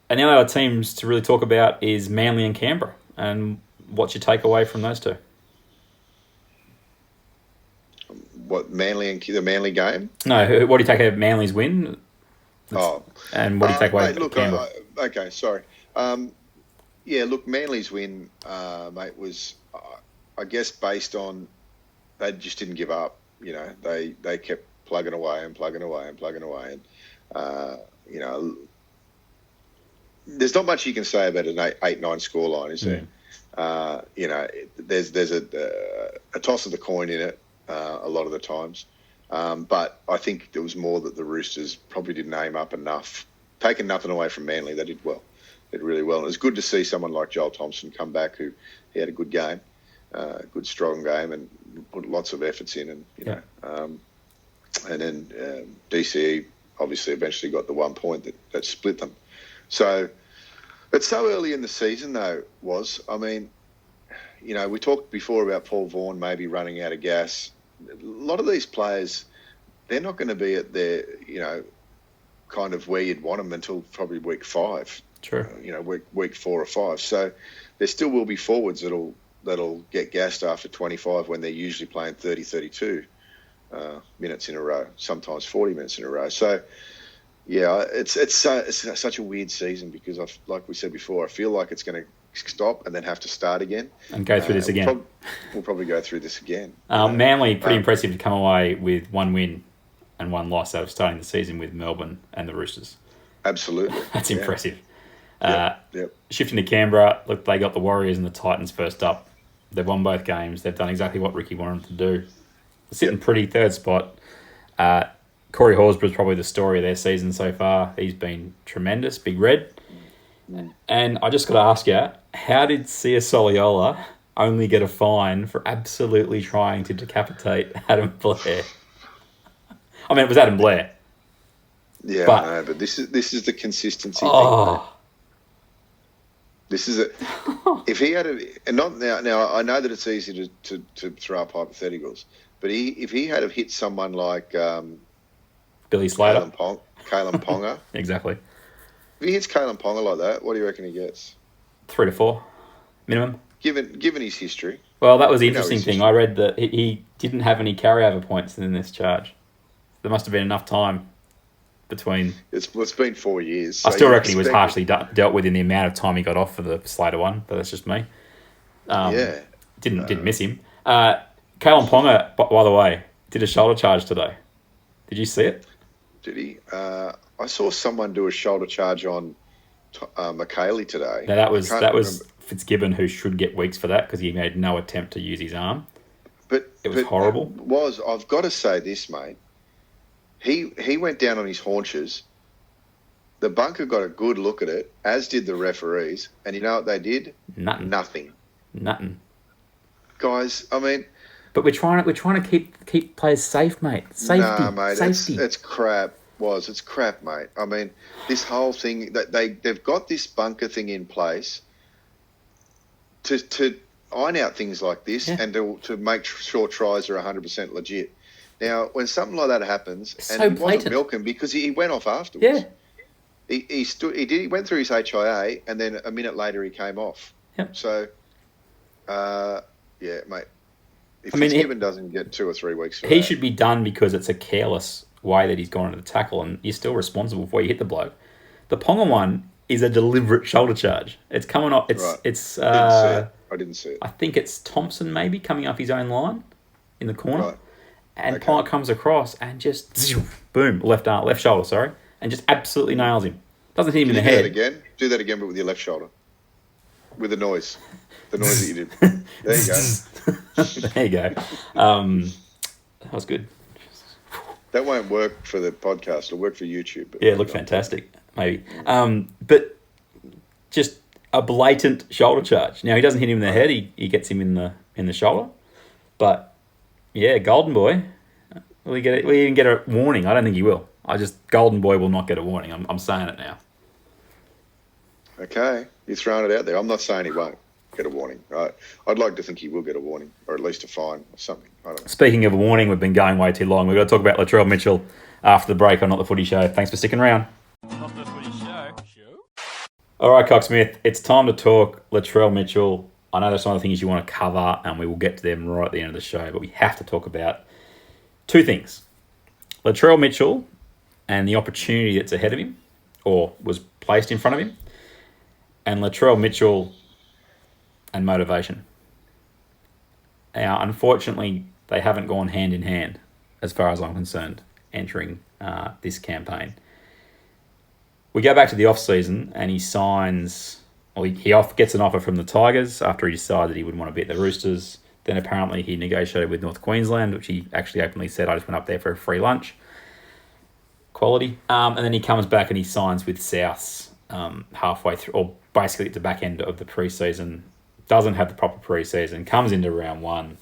Speaker 3: And the other teams to really talk about is Manly and Canberra. And what's your takeaway from those two?
Speaker 4: What, Manly and the Manly game?
Speaker 3: No, what do you take out of Manly's win? And what do you take away from Canberra?
Speaker 4: Okay, sorry. Manly's win, mate, was, I guess, based on they just didn't give up. They kept plugging away. And, there's not much you can say about an 8-9 scoreline, is there? There's a toss of the coin in it a lot of the times. But I think there was more that the Roosters probably didn't aim up enough. Taking nothing away from Manly, they did well. They did really well. And it was good to see someone like Joel Thompson come back, who he had a good game, good strong game, and put lots of efforts in. And and then DCE obviously eventually got the 1 point that split them. So it's so early in the season, though. We talked before about Paul Vaughan maybe running out of gas. A lot of these players, they're not going to be at their, kind of where you'd want them until probably week 5.
Speaker 3: Sure.
Speaker 4: Week 4 or 5. So there still will be forwards that'll get gassed after 25 when they're usually playing 30, 32 minutes in a row, sometimes 40 minutes in a row. So, yeah, it's such a weird season because, like we said before, I feel like it's going to stop and then have to start again.
Speaker 3: And go through this again.
Speaker 4: We'll probably go through this again.
Speaker 3: Manly, pretty impressive to come away with 1 win and 1 loss out of starting the season with Melbourne and the Roosters.
Speaker 4: Absolutely.
Speaker 3: That's impressive.
Speaker 4: Yep.
Speaker 3: Shifting to Canberra, look, they got the Warriors and the Titans first up. They've won both games. They've done exactly what Ricky wanted them to do. Sitting pretty, 3rd spot. Corey Horsburgh's probably the story of their season so far. He's been tremendous, Big Red. And I just got to ask you, how did Sia Soliola only get a fine for absolutely trying to decapitate Adam Blair? I mean, it was Adam Blair.
Speaker 4: Yeah, I know, but this is the consistency thing. Mate. This is it. If he had and not now, I know that it's easy to throw up hypotheticals, but if he had hit someone like
Speaker 3: Billy Slater,
Speaker 4: Kalen Ponga,
Speaker 3: exactly.
Speaker 4: If he hits Kalen Ponga like that, what do you reckon he gets?
Speaker 3: 3 to 4 minimum.
Speaker 4: Given his history.
Speaker 3: Well, that was the interesting thing. I read that he didn't have any carryover points in this charge. There must have been enough time between.
Speaker 4: It's been 4 years. So
Speaker 3: I still reckon he was harshly dealt with in the amount of time he got off for the Slater one, but that's just me. Didn't miss him. Kalen Ponga, by the way, did a shoulder charge today. Did you see it?
Speaker 4: Did he? I saw someone do a shoulder charge on McKaylee today.
Speaker 3: Now that was Fitzgibbon, who should get weeks for that because he made no attempt to use his arm. But it was horrible.
Speaker 4: I've got to say this, mate. He went down on his haunches. The bunker got a good look at it, as did the referees. And you know what they did? Nothing. Guys, I mean.
Speaker 3: But we're trying to keep players safe, mate. Safety.
Speaker 4: Nah, mate.
Speaker 3: Safety.
Speaker 4: It's crap. It's crap, mate. I mean, this whole thing that they've got this bunker thing in place to iron out things like this and to make sure tries are 100% legit. Now, when something like that happens, and he wasn't milking because he went off afterwards. Yeah. He went through his HIA, and then a minute later he came off.
Speaker 3: Yep.
Speaker 4: So, mate. If Fitzgibbon doesn't get 2 or 3 weeks for
Speaker 3: he should be done because it's a careless way that he's gone into the tackle, and you're still responsible before you hit the bloke. The Ponga one is a deliberate shoulder charge. It's coming off.
Speaker 4: I didn't see it.
Speaker 3: I think it's Thompson maybe coming off his own line in the corner.
Speaker 4: Right.
Speaker 3: And Pont comes across and just, boom, left shoulder, and just absolutely nails him. Doesn't hit him in the head.
Speaker 4: Do that again, but with your left shoulder. With the noise. The noise that you did. There you go.
Speaker 3: There you go. That was good.
Speaker 4: That won't work for the podcast. It'll work for YouTube. But
Speaker 3: yeah, it looked fantastic, maybe. But just a blatant shoulder charge. Now, he doesn't hit him in the head. He gets him in the shoulder. But, yeah, Golden Boy, will he even get a warning? I don't think he will. Golden Boy will not get a warning. I'm saying it now.
Speaker 4: Okay, you're throwing it out there. I'm not saying he won't get a warning. Right? I'd like to think he will get a warning, or at least a fine or something. I don't know.
Speaker 3: Speaking of a warning, we've been going way too long. We've got to talk about Latrell Mitchell after the break on Not the Footy Show. Thanks for sticking around.
Speaker 7: Not the Footy Show.
Speaker 3: All right, Cocksmith, it's time to talk Latrell Mitchell. I know there's some other things you want to cover, and we will get to them right at the end of the show, but we have to talk about two things. Latrell Mitchell and the opportunity that's ahead of him, or was placed in front of him, and Latrell Mitchell and motivation. Now, unfortunately, they haven't gone hand in hand, as far as I'm concerned, entering this campaign. We go back to the off-season, and he signs... Well, he gets an offer from the Tigers after he decided he would want to be at the Roosters. Then apparently he negotiated with North Queensland, which he actually openly said, I just went up there for a free lunch. Quality. And then he comes back and he signs with Souths halfway through, or basically at the back end of the pre-season. Doesn't have the proper pre-season, comes into round one,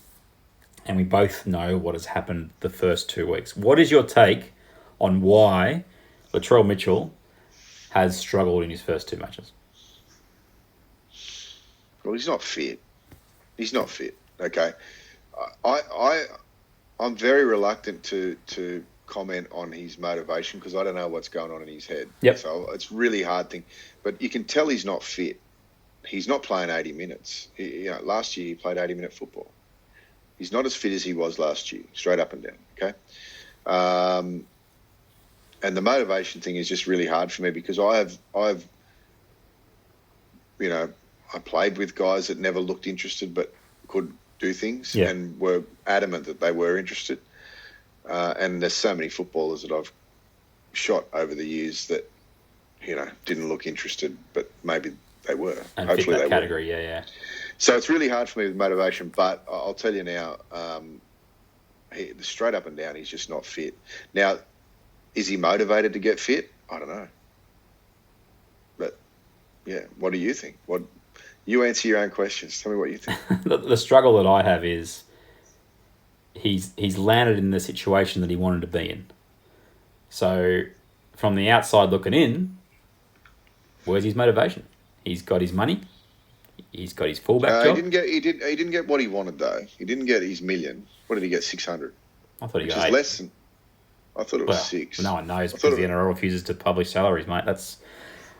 Speaker 3: and we both know what has happened the first 2 weeks. What is your take on why Latrell Mitchell has struggled in his first two matches?
Speaker 4: Well, he's not fit. Okay, I'm very reluctant to comment on his motivation because I don't know what's going on in his head.
Speaker 3: Yep.
Speaker 4: So it's really hard thing. But you can tell he's not fit. He's not playing 80 minutes. Last year he played 80-minute football. He's not as fit as he was last year, straight up and down. Okay. And the motivation thing is just really hard for me because I played with guys that never looked interested but could do things and were adamant that they were interested. And there's so many footballers that I've shot over the years that, didn't look interested, but maybe they were.
Speaker 3: And
Speaker 4: hopefully
Speaker 3: fit that
Speaker 4: they
Speaker 3: category,
Speaker 4: were.
Speaker 3: yeah.
Speaker 4: So it's really hard for me with motivation, but I'll tell you now, straight up and down, he's just not fit. Now, is he motivated to get fit? I don't know. But, yeah, what do you think? You answer your own questions. Tell me what you think.
Speaker 3: The struggle that I have is he's landed in the situation that he wanted to be in. So from the outside looking in, where's his motivation? He's got his money. He's got his fullback job.
Speaker 4: He didn't get what he wanted though. He didn't get his million. What did he get? 600.
Speaker 3: I thought he got
Speaker 4: which is
Speaker 3: 8.
Speaker 4: less than. I thought it was 6.
Speaker 3: No one knows because the NRL refuses to publish salaries, mate. That's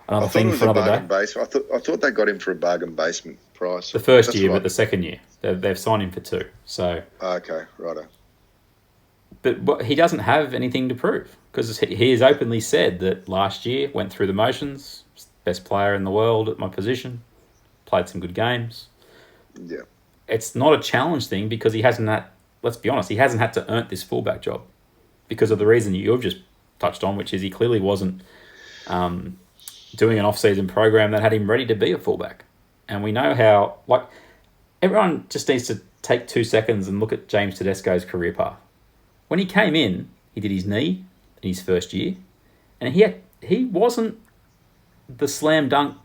Speaker 3: another thing for another day.
Speaker 4: I thought they got him for a bargain basement price.
Speaker 3: The first year, but the second year they've signed him for 2. So
Speaker 4: okay, righto.
Speaker 3: But he doesn't have anything to prove because he has openly said that last year went through the motions, best player in the world at my position, played some good games.
Speaker 4: Yeah.
Speaker 3: It's not a challenge thing because he hasn't had, let's be honest, he hasn't had to earn this fullback job because of the reason you've just touched on, which is he clearly wasn't doing an off-season program that had him ready to be a fullback. And we know how, everyone just needs to take 2 seconds and look at James Tedesco's career path. When he came in, he did his knee in his first year, and he wasn't the slam dunk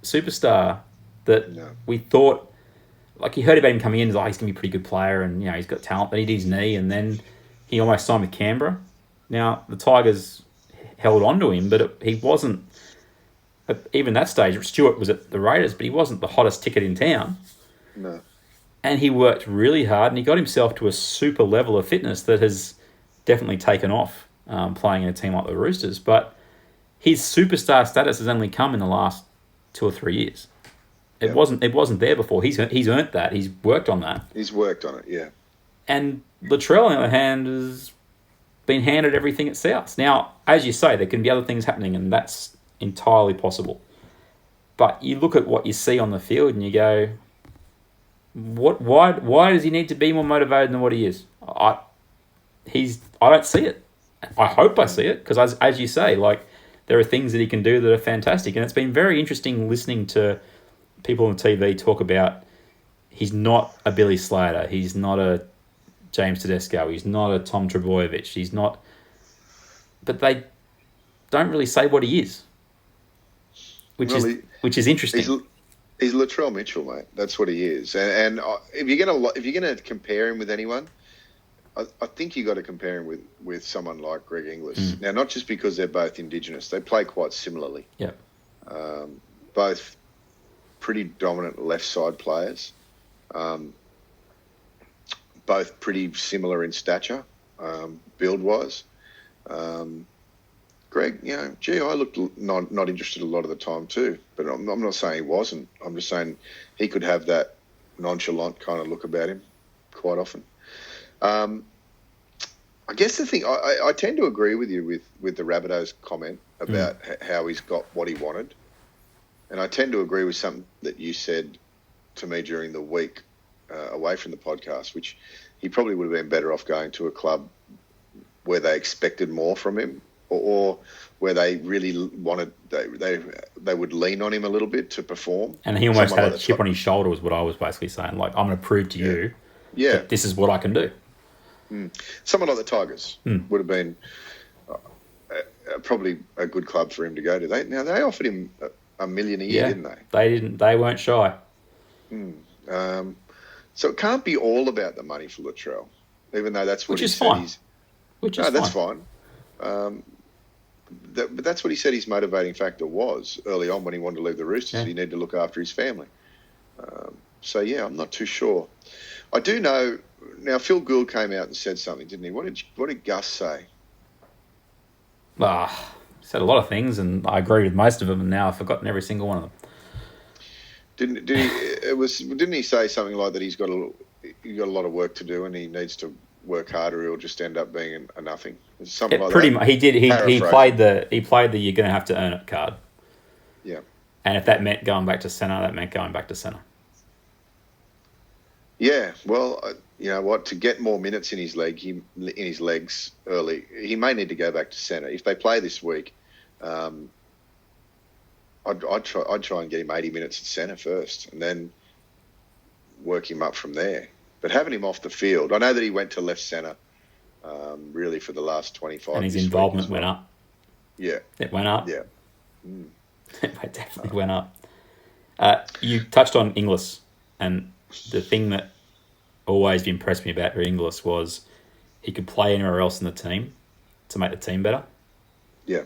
Speaker 3: superstar that we thought. You heard about him coming in, he's going to be a pretty good player, and he's got talent. Then he did his knee, and then he almost signed with Canberra. Now the Tigers held on to him, but he wasn't. Even that stage, Stewart was at the Raiders, but he wasn't the hottest ticket in town.
Speaker 4: No.
Speaker 3: And he worked really hard, and he got himself to a super level of fitness that has definitely taken off playing in a team like the Roosters. But his superstar status has only come in the last 2 or 3 years. It wasn't there before. He's earned that. He's worked on that.
Speaker 4: He's worked on it, yeah.
Speaker 3: And Latrell, on the other hand, has been handed everything at South. Now, as you say, there can be other things happening, and that's entirely possible. But you look at what you see on the field, and you go, Why does he need to be more motivated than what he is? I don't see it. I hope I see it because, as you say, like there are things that he can do that are fantastic, and it's been very interesting listening to people on TV talk about. He's not a Billy Slater. He's not a James Tedesco. He's not a Tom Trebojevic. He's not. But they don't really say what he is, which is interesting.
Speaker 4: He's Latrell Mitchell, mate. That's what he is. And if you're gonna compare him with anyone, I think you got to compare him with someone like Greg Inglis. Now, not just because they're both Indigenous, they play quite similarly.
Speaker 3: Yeah.
Speaker 4: Both pretty dominant left side players. Both pretty similar in stature, build wise. Greg, I looked not interested a lot of the time too, but I'm not saying he wasn't. I'm just saying he could have that nonchalant kind of look about him quite often. I guess the thing, I tend to agree with you with the Rabbitohs comment about how he's got what he wanted. And I tend to agree with something that you said to me during the week away from the podcast, which he probably would have been better off going to a club where they expected more from him or where they really wanted, they would lean on him a little bit to perform.
Speaker 3: And he almost had a chip on his shoulder was what I was basically saying. Like, I'm going to prove to you that this is what I can do.
Speaker 4: Someone like the Tigers would have been probably a good club for him to go to. They offered him $1 million a year, didn't they?
Speaker 3: They didn't. They weren't shy.
Speaker 4: So it can't be all about the money for Latrell, even though that's what he said. That's fine. But that's what he said his motivating factor was early on when he wanted to leave the Roosters. He needed to look after his family. I'm not too sure. I do know now. Phil Gould came out and said something, didn't he? What did Gus say?
Speaker 3: Said a lot of things, and I agree with most of them. And now I've forgotten every single one of them.
Speaker 4: Didn't he say something like that? He's got a lot of work to do, and he needs to work harder. He'll just end up being a nothing. Something like
Speaker 3: pretty
Speaker 4: that.
Speaker 3: Much. He did. He played the you're going to have to earn it card.
Speaker 4: Yeah.
Speaker 3: And if that meant going back to centre, that meant going back to centre.
Speaker 4: Yeah. Well, you know what? To get more minutes in his legs early, he may need to go back to centre. If they play this week, I'd try and get him 80 minutes at centre first, and then work him up from there. But having him off the field, I know that he went to left centre, really for the last 25.
Speaker 3: And his involvement went up.
Speaker 4: Yeah,
Speaker 3: it went up.
Speaker 4: Yeah,
Speaker 3: it definitely went up. You touched on Inglis, and the thing that always impressed me about Inglis was he could play anywhere else in the team to make the team better.
Speaker 4: Yeah.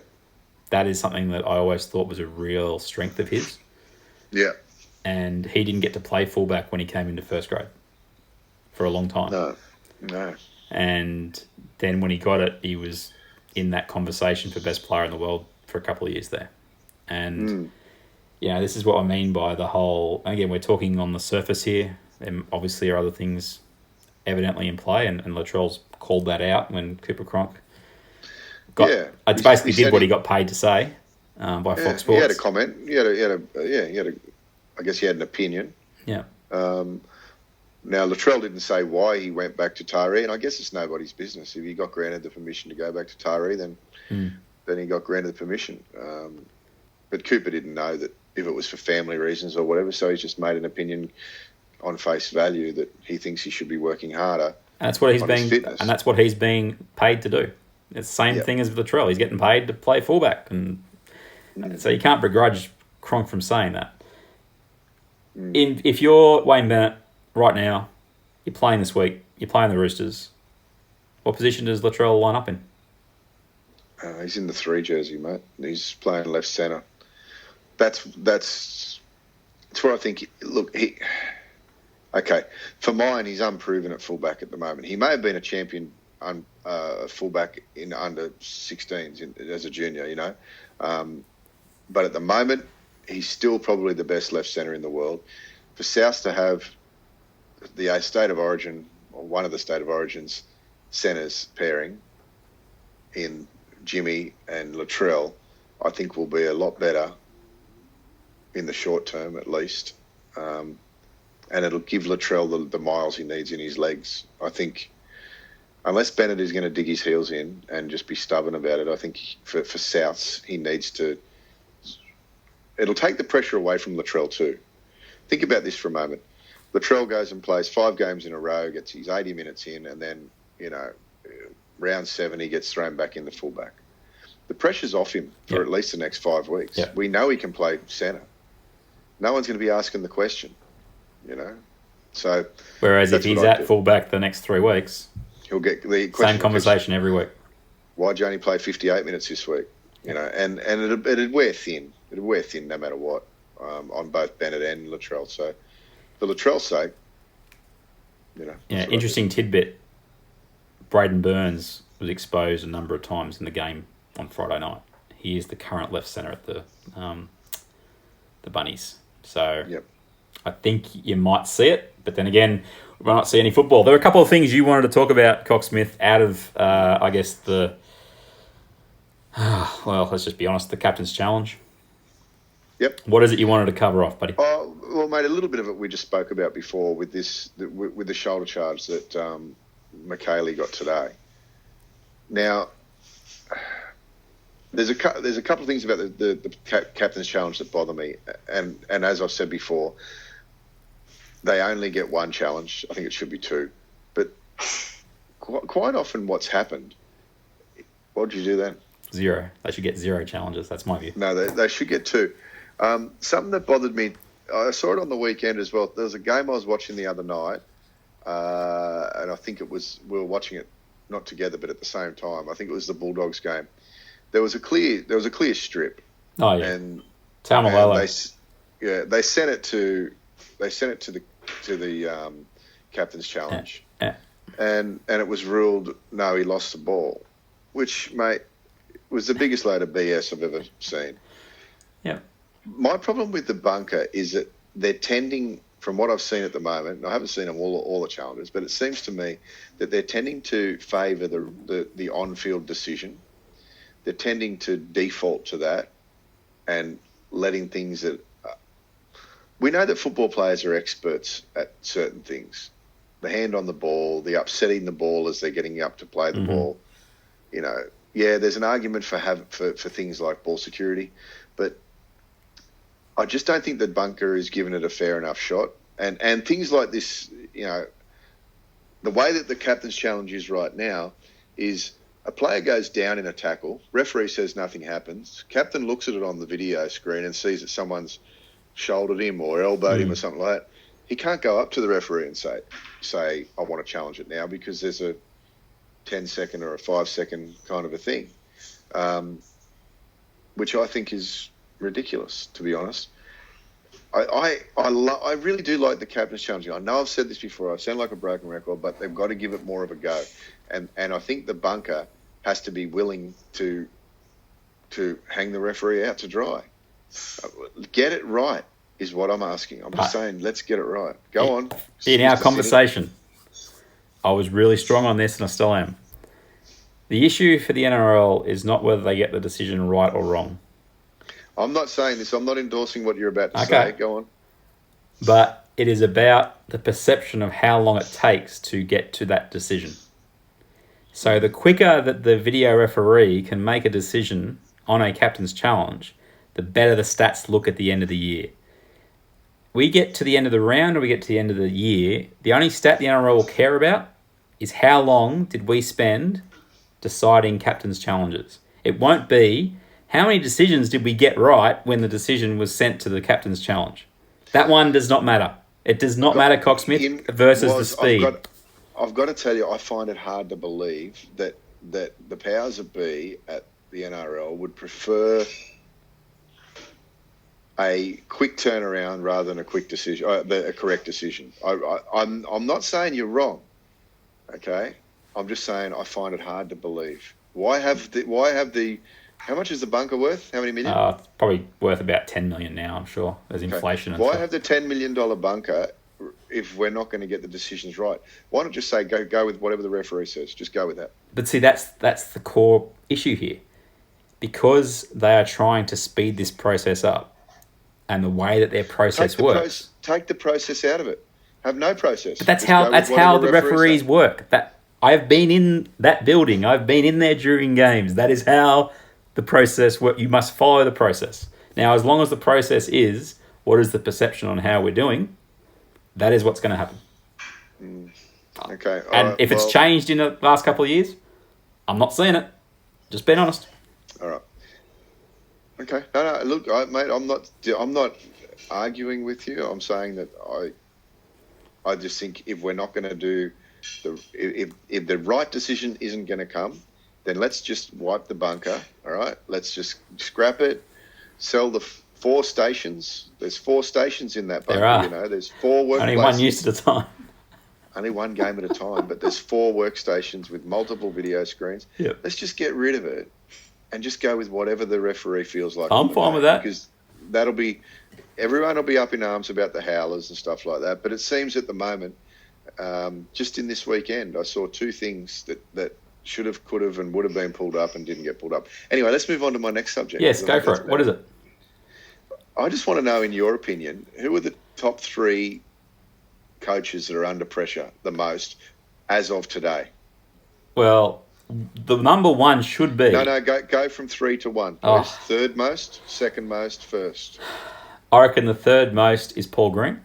Speaker 3: That is something that I always thought was a real strength of his.
Speaker 4: Yeah.
Speaker 3: And he didn't get to play fullback when he came into first grade for a long time.
Speaker 4: No.
Speaker 3: And then when he got it, he was in that conversation for best player in the world for a couple of years there. And, this is what I mean by the whole... Again, we're talking on the surface here. There obviously are other things evidently in play, and Latrell's called that out when Cooper Cronk... It's basically did what he got paid to say by Fox Sports.
Speaker 4: He had a comment. I guess he had an opinion.
Speaker 3: Yeah.
Speaker 4: Now, Latrell didn't say why he went back to Taree, and I guess it's nobody's business. If he got granted the permission to go back to Taree, then he got granted the permission. But Cooper didn't know that if it was for family reasons or whatever, so he's just made an opinion on face value that he thinks he should be working harder.
Speaker 3: And that's what he's being paid to do. It's the same thing as with Latrell. He's getting paid to play fullback, and so you can't begrudge Cronk from saying that. If you're Wayne Bennett right now, you're playing this week, you're playing the Roosters, what position does Latrell line up in?
Speaker 4: He's in the 3 jersey, mate. He's playing left centre. That's where I think. Look, for mine, he's unproven at fullback at the moment. He may have been a champion fullback in under 16s as a junior, but at the moment he's still probably the best left centre in the world. For South to have the state of origin or one of the state of origins centres pairing in Jimmy and Latrell, I think will be a lot better in the short term at least, and it'll give Latrell the miles he needs in his legs. I think unless Bennett is going to dig his heels in and just be stubborn about it, I think for Souths, he needs to... It'll take the pressure away from Latrell too. Think about this for a moment. Latrell goes and plays 5 games in a row, gets his 80 minutes in, and then, round 7, he gets thrown back in the fullback. The pressure's off him for at least the next 5 weeks.
Speaker 3: Yep.
Speaker 4: We know he can play centre. No one's going to be asking the question, So,
Speaker 3: whereas if he's at fullback the next 3 weeks,
Speaker 4: he'll get the question,
Speaker 3: same conversation every week.
Speaker 4: Why'd you only play 58 minutes this week? And it'd wear thin. It'd wear thin no matter what on both Bennett and Latrell. So, for Latrell's sake,
Speaker 3: Yeah, interesting tidbit. Braden Burns was exposed a number of times in the game on Friday night. He is the current left centre at the Bunnies. So I think you might see it, but then again, we might not see any football. There are a couple of things you wanted to talk about, Cocksmith, out of, I guess, let's just be honest, the Captain's Challenge.
Speaker 4: Yep.
Speaker 3: What is it you wanted to cover off, buddy?
Speaker 4: Oh, well, mate, a little bit of it we just spoke about before with with the shoulder charge that McKaylee got today. Now, there's a couple of things about the Captain's Challenge that bother me, and as I've said before, they only get 1 challenge. I think it should be 2, but quite often what's happened. What did you do then?
Speaker 3: 0. They should get 0 challenges. That's my view.
Speaker 4: No, they should get 2. Something that bothered me, I saw it on the weekend as well. There was a game I was watching the other night, and I think we were watching it not together, but at the same time. I think it was the Bulldogs game. There was a clear strip.
Speaker 3: Oh yeah.
Speaker 4: And
Speaker 3: Taumalolo.
Speaker 4: They sent it to the Captain's Challenge, and it was ruled no, he lost the ball, which, mate, was the biggest load of BS I've ever seen.
Speaker 3: Yeah.
Speaker 4: My problem with the bunker is that they're tending, from what I've seen at the moment, and I haven't seen them all the challenges, but it seems to me that they're tending to favour the on-field decision. They're tending to default to that and letting things that... we know that football players are experts at certain things. The hand on the ball, the upsetting the ball as they're getting up to play the ball. There's an argument for things like ball security, but I just don't think that bunker is giving it a fair enough shot. And things like this, the way that the Captain's Challenge is right now is a player goes down in a tackle, referee says nothing happens, captain looks at it on the video screen and sees that someone's shouldered him or elbowed him or something like that. He can't go up to the referee and say, I want to challenge it now, because there's a 10-second or a 5-second kind of a thing, which I think is ridiculous, to be honest. I really do like the Captain's Challenge. I know I've said this before. I sound like a broken record, but they've got to give it more of a go. And I think the bunker has to be willing to hang the referee out to dry. Get it right is what I'm asking. I'm just saying, let's get it right. Go on.
Speaker 3: In our conversation, I was really strong on this, and I still am. The issue for the NRL is not whether they get the decision right or wrong.
Speaker 4: I'm not saying this. I'm not endorsing what you're about to say. Go on.
Speaker 3: But it is about the perception of how long it takes to get to that decision. So the quicker that the video referee can make a decision on a Captain's Challenge, the better the stats look at the end of the year. We get to the end of the round or we get to the end of the year, the only stat the NRL will care about is how long did we spend deciding Captain's Challenges. It won't be how many decisions did we get right when the decision was sent to the Captain's Challenge. That one does not matter. It does not matter, Cocksmith, versus the speed.
Speaker 4: I've got to tell you, I find it hard to believe that the powers that be at the NRL would prefer a quick turnaround rather than a quick decision, a correct decision. I'm not saying you're wrong, okay? I'm just saying I find it hard to believe. Why have the how much is the bunker worth? How many million?
Speaker 3: It's probably worth about 10 million now, I'm sure. There's inflation.
Speaker 4: Why have the $10 million bunker if we're not going to get the decisions right? Why not just say go with whatever the referee says? Just go with that.
Speaker 3: But see, that's the core issue here. Because they are trying to speed this process up, and the way that their process works.
Speaker 4: Take the process out of it. Have no process.
Speaker 3: But that's how the referees work. I've been in that building. I've been in there during games. That is how the process works. You must follow the process. Now, as long as the process is what is the perception on how we're doing, that is what's going to happen.
Speaker 4: Okay.
Speaker 3: And if it's changed in the last couple of years, I'm not seeing it. Just being honest.
Speaker 4: All right. Okay. No. Look, mate, I'm not arguing with you. I'm saying that I just think if we're not going to do if the right decision isn't going to come, then let's just wipe the bunker. All right. Let's just scrap it. Sell the 4 stations. There's 4 stations in that bunker.
Speaker 3: There are.
Speaker 4: You know, there's 4 workplaces.
Speaker 3: Only one use at a time.
Speaker 4: Only one game at a time, but there's 4 workstations with multiple video screens.
Speaker 3: Yep.
Speaker 4: Let's just get rid of it and just go with whatever the referee feels like.
Speaker 3: I'm fine with that.
Speaker 4: Because everyone will be up in arms about the howlers and stuff like that. But it seems at the moment, just in this weekend, I saw 2 things that should have, could have, and would have been pulled up and didn't get pulled up. Anyway, let's move on to my next subject.
Speaker 3: Yes, go for it. What is it?
Speaker 4: I just want to know, in your opinion, who are the top 3 coaches that are under pressure the most as of today?
Speaker 3: Well, the number 1 should be...
Speaker 4: No, go from 3 to 1, please.
Speaker 3: Oh.
Speaker 4: Third most, second most, first.
Speaker 3: I reckon the third most is Paul Green.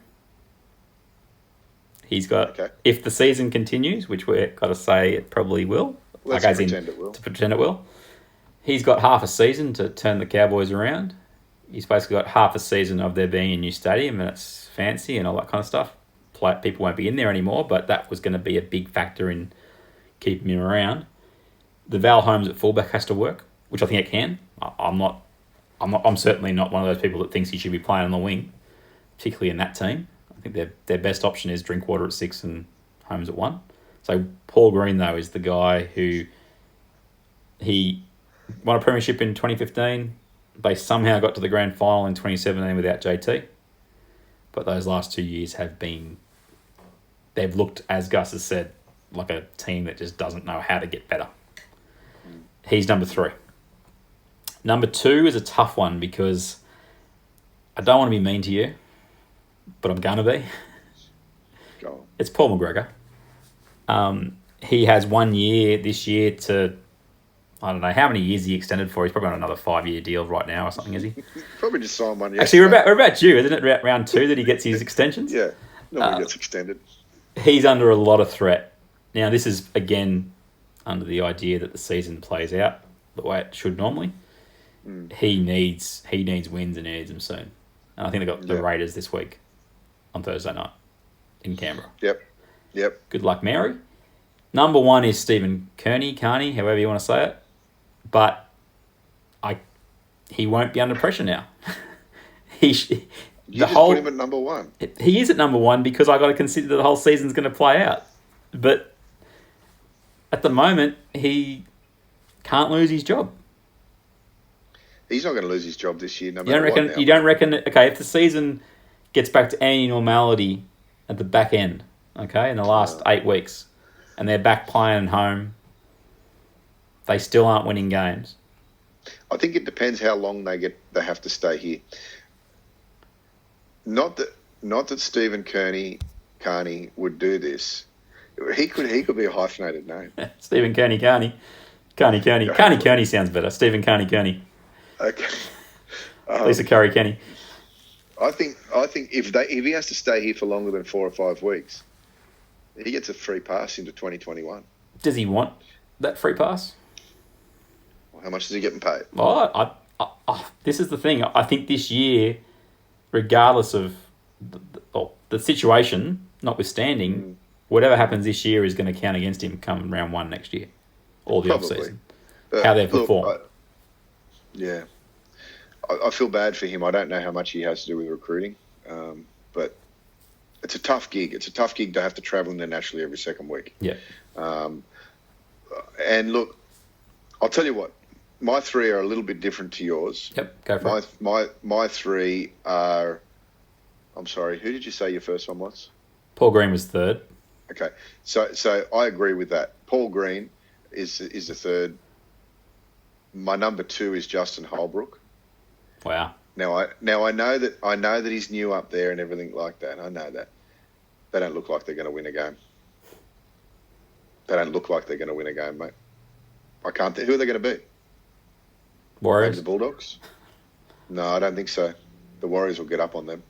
Speaker 3: He's got...
Speaker 4: Okay.
Speaker 3: If the season continues, which we've got to say it probably will.
Speaker 4: Let's pretend it will.
Speaker 3: To pretend it will. He's got half a season to turn the Cowboys around. He's basically got half a season of there being a new stadium, and it's fancy and all that kind of stuff. People won't be in there anymore, but that was going to be a big factor in keeping him around. The Val Holmes at fullback has to work, which I think it can. I'm certainly not one of those people that thinks he should be playing on the wing, particularly in that team. I think their best option is Drinkwater at 6 and Holmes at 1. So Paul Green, though, is the guy who he won a premiership in 2015. They somehow got to the grand final in 2017 without JT. But those last 2 years they've looked, as Gus has said, like a team that just doesn't know how to get better. He's number 3. Number 2 is a tough one because I don't want to be mean to you, but I'm going to be.
Speaker 4: Go on.
Speaker 3: It's Paul McGregor. He has 1 year this year to... I don't know how many years he extended for. He's probably on another 5-year deal right now or something, is he?
Speaker 4: Probably just signed one
Speaker 3: Actually,
Speaker 4: yesterday.
Speaker 3: we're about due, isn't it? Round 2 that he gets his extensions?
Speaker 4: Yeah, nobody gets extended.
Speaker 3: He's under a lot of threat. Now, this is, again, under the idea that the season plays out the way it should normally. He needs wins and he needs them soon. And I think they got the Raiders this week on Thursday night in Canberra.
Speaker 4: Yep.
Speaker 3: Good luck, Mary. Number 1 is Stephen Carney, however you want to say it. But he won't be under pressure now.
Speaker 4: You just put him at number 1.
Speaker 3: He is at number 1 because I got to consider that the whole season's going to play out. But at the moment, he can't lose his job.
Speaker 4: He's not going to lose his job this year.
Speaker 3: You don't reckon? Okay, if the season gets back to any normality at the back end, okay, in the last 8 weeks, and they're back playing home, they still aren't winning games.
Speaker 4: I think it depends how long they have to stay here. Not that Stephen Carney would do this. He could be a hyphenated name.
Speaker 3: Stephen Carney sounds better. Stephen Carney.
Speaker 4: Okay.
Speaker 3: Lisa Curry Kenny.
Speaker 4: I think if he has to stay here for longer than 4 or 5 weeks, he gets a free pass into 2021.
Speaker 3: Does he want that free pass?
Speaker 4: Well, how much is he getting paid?
Speaker 3: Oh, this is the thing. I think this year, regardless of the situation, notwithstanding, whatever happens this year is going to count against him come round 1 next year, or the off-season. How they perform.
Speaker 4: Yeah. I feel bad for him. I don't know how much he has to do with recruiting, but it's a tough gig. It's a tough gig to have to travel internationally every second week.
Speaker 3: Yeah.
Speaker 4: And look, I'll tell you what. My 3 are a little bit different to yours.
Speaker 3: Yep, go for it.
Speaker 4: My 3 are... I'm sorry, who did you say your first one was?
Speaker 3: Paul Green was 3rd.
Speaker 4: Okay, so I agree with that. Paul Green is the 3rd. My number 2 is Justin Holbrook.
Speaker 3: Wow.
Speaker 4: Now I know that he's new up there and everything like that. I know that. They don't look like they're going to win a game. They don't look like they're going to win a game, mate. I can't think. Who are they going to be?
Speaker 3: Warriors?
Speaker 4: Maybe the Bulldogs? No, I don't think so. The Warriors will get up on them.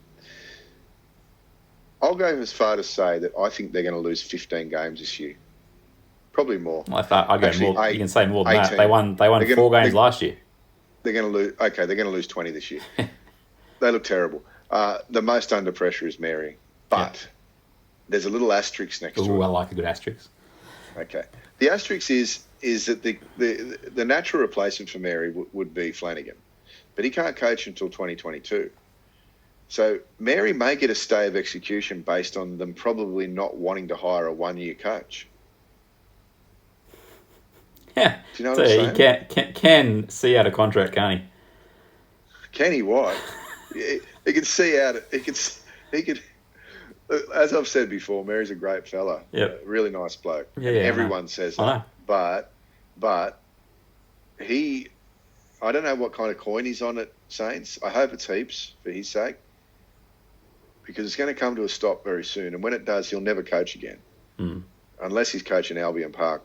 Speaker 4: I'll go as far to say that I think they're going to lose 15 games this year. Probably more.
Speaker 3: Well, I'd go
Speaker 4: Actually,
Speaker 3: more. You can say more than
Speaker 4: 18.
Speaker 3: that. They won 4 games last year.
Speaker 4: They're going to lose. Okay, they're going to lose 20 this year. They look terrible. The most under pressure is Mary, but there's a little asterisk next to it.
Speaker 3: Ooh, I like a good asterisk.
Speaker 4: Okay, the asterisk is that the natural replacement for Mary would be Flanagan, but he can't coach until 2022. So Mary may get a stay of execution based on them probably not wanting to hire a 1-year coach.
Speaker 3: Yeah.
Speaker 4: Do you know what I'm saying?
Speaker 3: He can see out a contract, can't he?
Speaker 4: Can he? Why? He can see out. He could. As I've said before, Mary's a great fella.
Speaker 3: Yep.
Speaker 4: Really nice bloke.
Speaker 3: Yeah,
Speaker 4: everyone says
Speaker 3: I
Speaker 4: that.
Speaker 3: know.
Speaker 4: But he, I don't know what kind of coin he's on at Saints. I hope it's heaps for his sake, because it's going to come to a stop very soon. And when it does, he'll never coach again, unless he's coaching Albion Park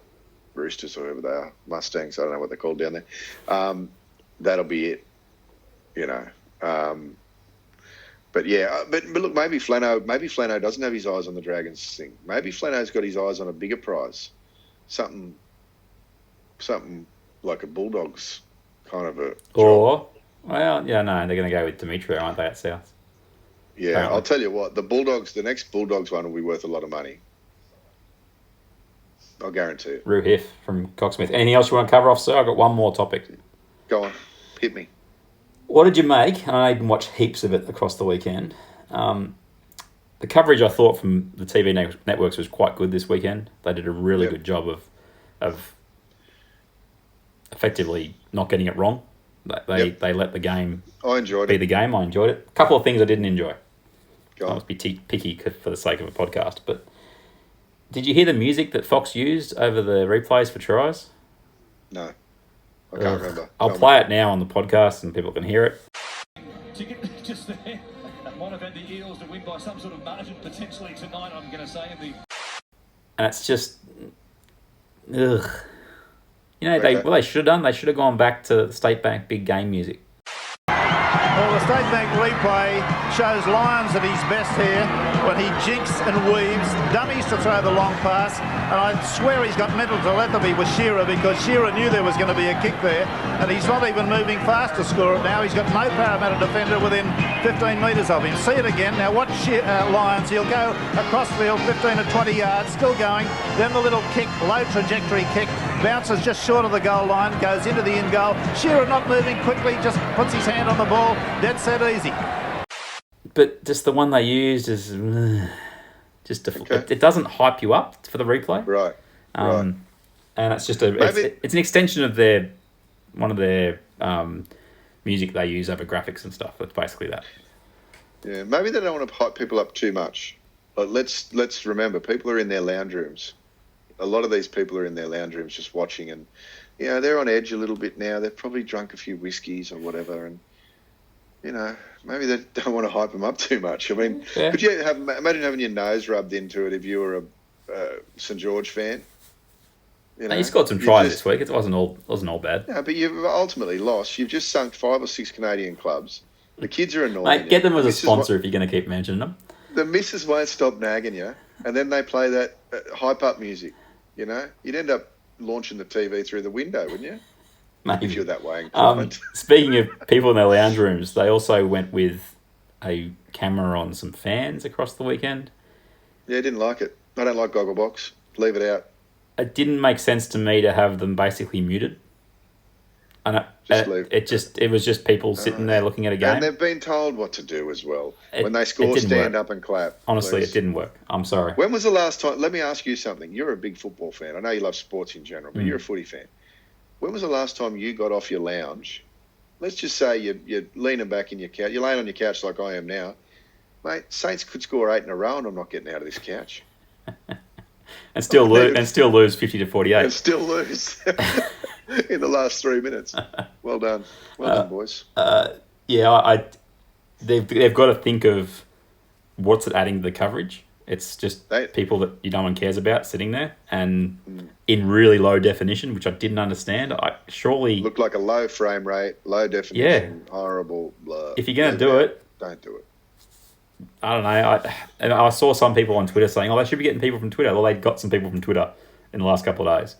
Speaker 4: Roosters or whoever they are, Mustangs. I don't know what they're called down there. That'll be it. You know. But yeah, but look, maybe Flano doesn't have his eyes on the Dragons thing. Maybe Flano's got his eyes on a bigger prize, something like a Bulldogs kind of a.
Speaker 3: Or, well, yeah, no, they're going to go with Demetrio, aren't they, at South?
Speaker 4: Yeah,
Speaker 3: Apparently.
Speaker 4: I'll tell you what, the next Bulldogs one will be worth a lot of money. I'll guarantee it.
Speaker 3: Roo Hiff from Cocksmith. Anything else you want to cover off, sir? I've got one more topic.
Speaker 4: Go on, hit me.
Speaker 3: What did you make? And I even watched heaps of it across the weekend. The coverage I thought from the TV networks was quite good this weekend. They did a really good job of effectively not getting it wrong. They let the game
Speaker 4: I enjoyed
Speaker 3: be
Speaker 4: it.
Speaker 3: the game. I enjoyed it. A couple of things I didn't enjoy.
Speaker 4: Go
Speaker 3: I
Speaker 4: on.
Speaker 3: must be picky for the sake of a podcast. But did you hear the music that Fox used over the replays for tries?
Speaker 4: No, I can't remember.
Speaker 3: I'll play it now on the podcast and people can hear it.
Speaker 6: Just there. Might have had the Eels to win by some sort of margin potentially tonight, I'm going to say.
Speaker 3: And it's just, ugh. You know, they should have done. They should have gone back to State Bank big game music.
Speaker 8: Well, the State Bank replay shows Lyons at his best here when he jinks and weaves, dummies to throw the long pass, and I swear he's got mental telepathy with Shearer, because Shearer knew there was going to be a kick there, and he's not even moving fast to score it now. He's got no Parramatta defender within 15 metres of him. See it again. Now watch Lyons. He'll go across field 15 to 20 yards, still going. Then the little kick, low trajectory kick, bounces just short of the goal line, goes into the in goal. Shearer not moving quickly, just puts his hand on the ball. Dead set easy.
Speaker 3: But just the one they used is just it doesn't hype you up for the replay,
Speaker 4: Right.
Speaker 3: And it's just it's an extension of one of their music they use over graphics and stuff. That's basically that.
Speaker 4: Yeah, maybe they don't want to hype people up too much. But let's remember, people are in their lounge rooms. A lot of these people are in their lounge rooms just watching, and they're on edge a little bit now. They've probably drunk a few whiskeys or whatever, and maybe they don't want to hype them up too much. I mean, could you imagine having your nose rubbed into it if you were a St George fan?
Speaker 3: You scored some tries this week. It wasn't all bad.
Speaker 4: No, but you've ultimately lost. You've just sunk 5 or 6 Canadian clubs. The kids are annoying.
Speaker 3: Mate, get them as a sponsor if you're going to keep mentioning them.
Speaker 4: The missus won't stop nagging you, and then they play that hype up music. You'd end up launching the TV through the window, wouldn't you?
Speaker 3: Maybe.
Speaker 4: If you're that way inclined.
Speaker 3: Speaking of people in their lounge rooms, they also went with a camera on some fans across the weekend.
Speaker 4: Yeah, I didn't like it. I don't like Gogglebox. Leave it out.
Speaker 3: It didn't make sense to me to have them basically muted. And it was just people sitting there looking at a game.
Speaker 4: And they've been told what to do as well. When they score, stand up and clap.
Speaker 3: Honestly,
Speaker 4: please.
Speaker 3: It didn't work. I'm sorry.
Speaker 4: When was the last time? Let me ask you something. You're a big football fan. I know you love sports in general, but you're a footy fan. When was the last time you got off your lounge? Let's just say you're leaning back in your couch. You're laying on your couch like I am now. Mate, Saints could score 8 in a row and I'm not getting out of this couch.
Speaker 3: and still lose 50 to 48.
Speaker 4: And still lose in the last 3 minutes. Well done. Well done, boys.
Speaker 3: They've got to think of what's it adding to the coverage. It's just
Speaker 4: They-
Speaker 3: people that no one cares about sitting there and in really low definition, which I didn't understand.
Speaker 4: Looked like a low frame rate, low definition, horrible. Blah.
Speaker 3: If you're going to do it,
Speaker 4: don't do it.
Speaker 3: I don't know. I saw some people on Twitter saying, they should be getting people from Twitter. Well, they got some people from Twitter in the last couple of days.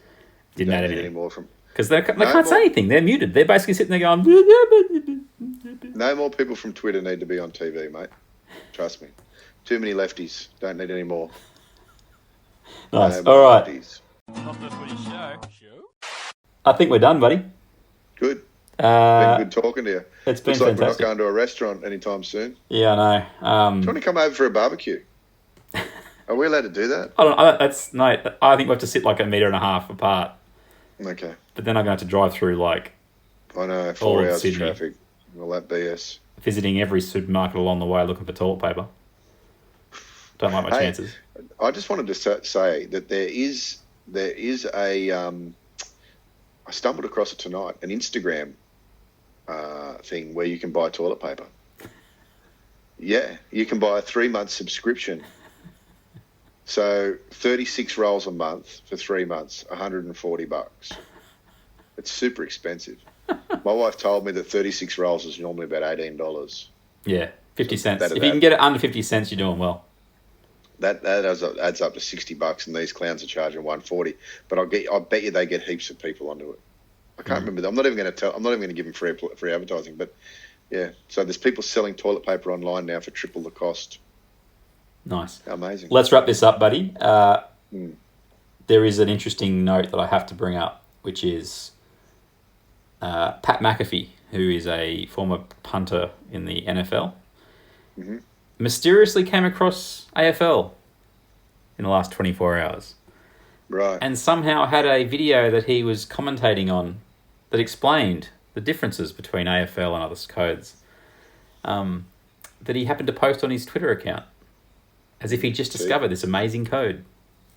Speaker 3: Didn't add anything.
Speaker 4: More from
Speaker 3: Because they can't say anything. They're muted. They're basically sitting there going...
Speaker 4: No more people from Twitter need to be on TV, mate. Trust me. Too many lefties. Don't need any more.
Speaker 3: Nice.
Speaker 4: No
Speaker 3: All
Speaker 4: more
Speaker 3: right.
Speaker 4: lefties.
Speaker 7: Not the footy show.
Speaker 3: I think we're done, buddy.
Speaker 4: Good. Been good talking to you.
Speaker 3: It's been
Speaker 4: Looks like
Speaker 3: fantastic.
Speaker 4: we're not going to a restaurant anytime soon.
Speaker 3: Yeah, I know.
Speaker 4: Do you want to come over for a barbecue? Are we allowed to do that?
Speaker 3: I think we have to sit like 1.5 meters apart.
Speaker 4: Okay.
Speaker 3: But then I'm going to have to drive through
Speaker 4: I know,
Speaker 3: all
Speaker 4: 4
Speaker 3: of
Speaker 4: hours
Speaker 3: Sydney.
Speaker 4: of traffic. Well, that BS.
Speaker 3: visiting every supermarket along the way looking for toilet paper. Don't like my chances.
Speaker 4: I just wanted to say that there is a I stumbled across it tonight, an Instagram thing where you can buy toilet paper. Yeah, you can buy a 3-month subscription. So 36 rolls a month for 3 months, $140. It's super expensive. My wife told me that 36 rolls is normally about $18.
Speaker 3: Yeah, 50 cents.
Speaker 4: If
Speaker 3: you can get it under 50 cents, you're doing well.
Speaker 4: That adds up to $60, and these clowns are charging $140. But I bet you they get heaps of people onto it. I can't remember. I'm not even going to give them free advertising. But yeah, so there's people selling toilet paper online now for triple the cost.
Speaker 3: Nice.
Speaker 4: How amazing.
Speaker 3: Let's wrap this up, buddy. There is an interesting note that I have to bring up, which is Pat McAfee, who is a former punter in the NFL, mysteriously came across AFL in the last 24 hours.
Speaker 4: Right.
Speaker 3: And somehow had a video that he was commentating on that explained the differences between AFL and other codes that he happened to post on his Twitter account, as if he just discovered this amazing code.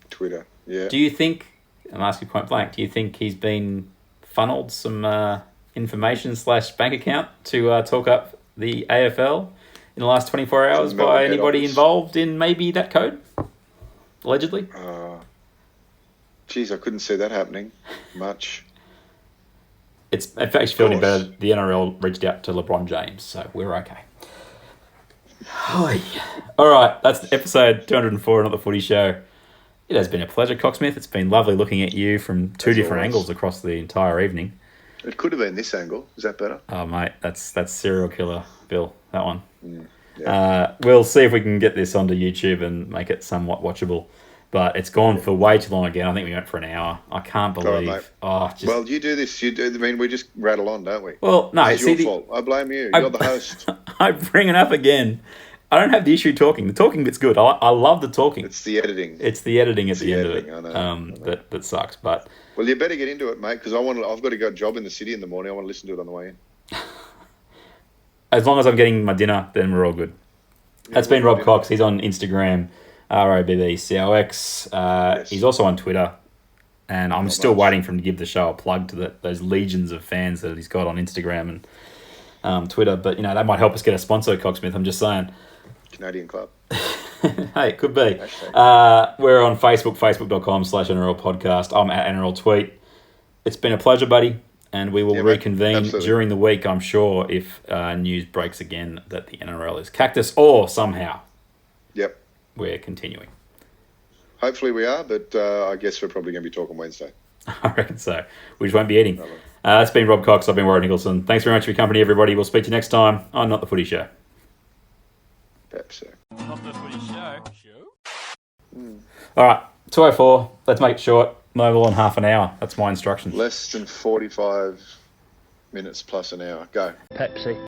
Speaker 4: Twitter, yeah.
Speaker 3: Do you think, I'm asking point blank, do you think he's been funneled some information / bank account to talk up the AFL in the last 24 hours by anybody involved in maybe that code? Allegedly?
Speaker 4: Geez, I couldn't see that happening much.
Speaker 3: It's actually feeling better. The NRL reached out to LeBron James, so we're okay. All right, that's episode 204 of Not the Footy Show. It has been a pleasure, Cocksmith. It's been lovely looking at you from two different angles across the entire evening.
Speaker 4: It could have been this angle. Is that better?
Speaker 3: Oh, mate, that's serial killer, Bill, that one.
Speaker 4: Yeah.
Speaker 3: We'll see if we can get this onto YouTube and make it somewhat watchable. But it's gone for way too long again. I think we went for an hour. I can't believe.
Speaker 4: Well, you do this. I mean, we just rattle on, don't we?
Speaker 3: Well, no,
Speaker 4: it's your fault. I blame you. You're the host.
Speaker 3: I bring it up again. I don't have the issue talking. The talking bit's good. I love the talking.
Speaker 4: It's the editing.
Speaker 3: It's the editing at the end of it.
Speaker 4: I know.
Speaker 3: That sucks. But
Speaker 4: well, you better get into it, mate, because I've got to go job in the city in the morning. I want to listen to it on the way in.
Speaker 3: As long as I'm getting my dinner, then we're all good. Yeah, that's been Rob Cox. He's on Instagram, ROBBCOX. Yes. He's also on Twitter. And I'm still waiting for him to give the show a plug to those legions of fans that he's got on Instagram and Twitter. But, that might help us get a sponsor, Cocksmith. I'm just saying.
Speaker 4: Canadian club.
Speaker 3: Hey, it could be. We're on Facebook, facebook.com/NRL podcast. I'm at NRL Tweet. It's been a pleasure, buddy. And we will reconvene during the week, I'm sure, if news breaks again that the NRL is cactus or somehow.
Speaker 4: Yep.
Speaker 3: We're continuing.
Speaker 4: Hopefully we are, but I guess we're probably going to be talking Wednesday.
Speaker 3: I reckon so. We just won't be eating. That's been Rob Cox. I've been Warrick Nicolson. Thanks very much for your company, everybody. We'll speak to you next time on Not the Footy Show.
Speaker 4: Perhaps so.
Speaker 7: Not the Footy Show.
Speaker 3: All right, 2:04. Let's make it short. Mobile in half an hour. That's my instructions.
Speaker 4: Less than 45 minutes plus an hour. Go.
Speaker 9: Pepsi.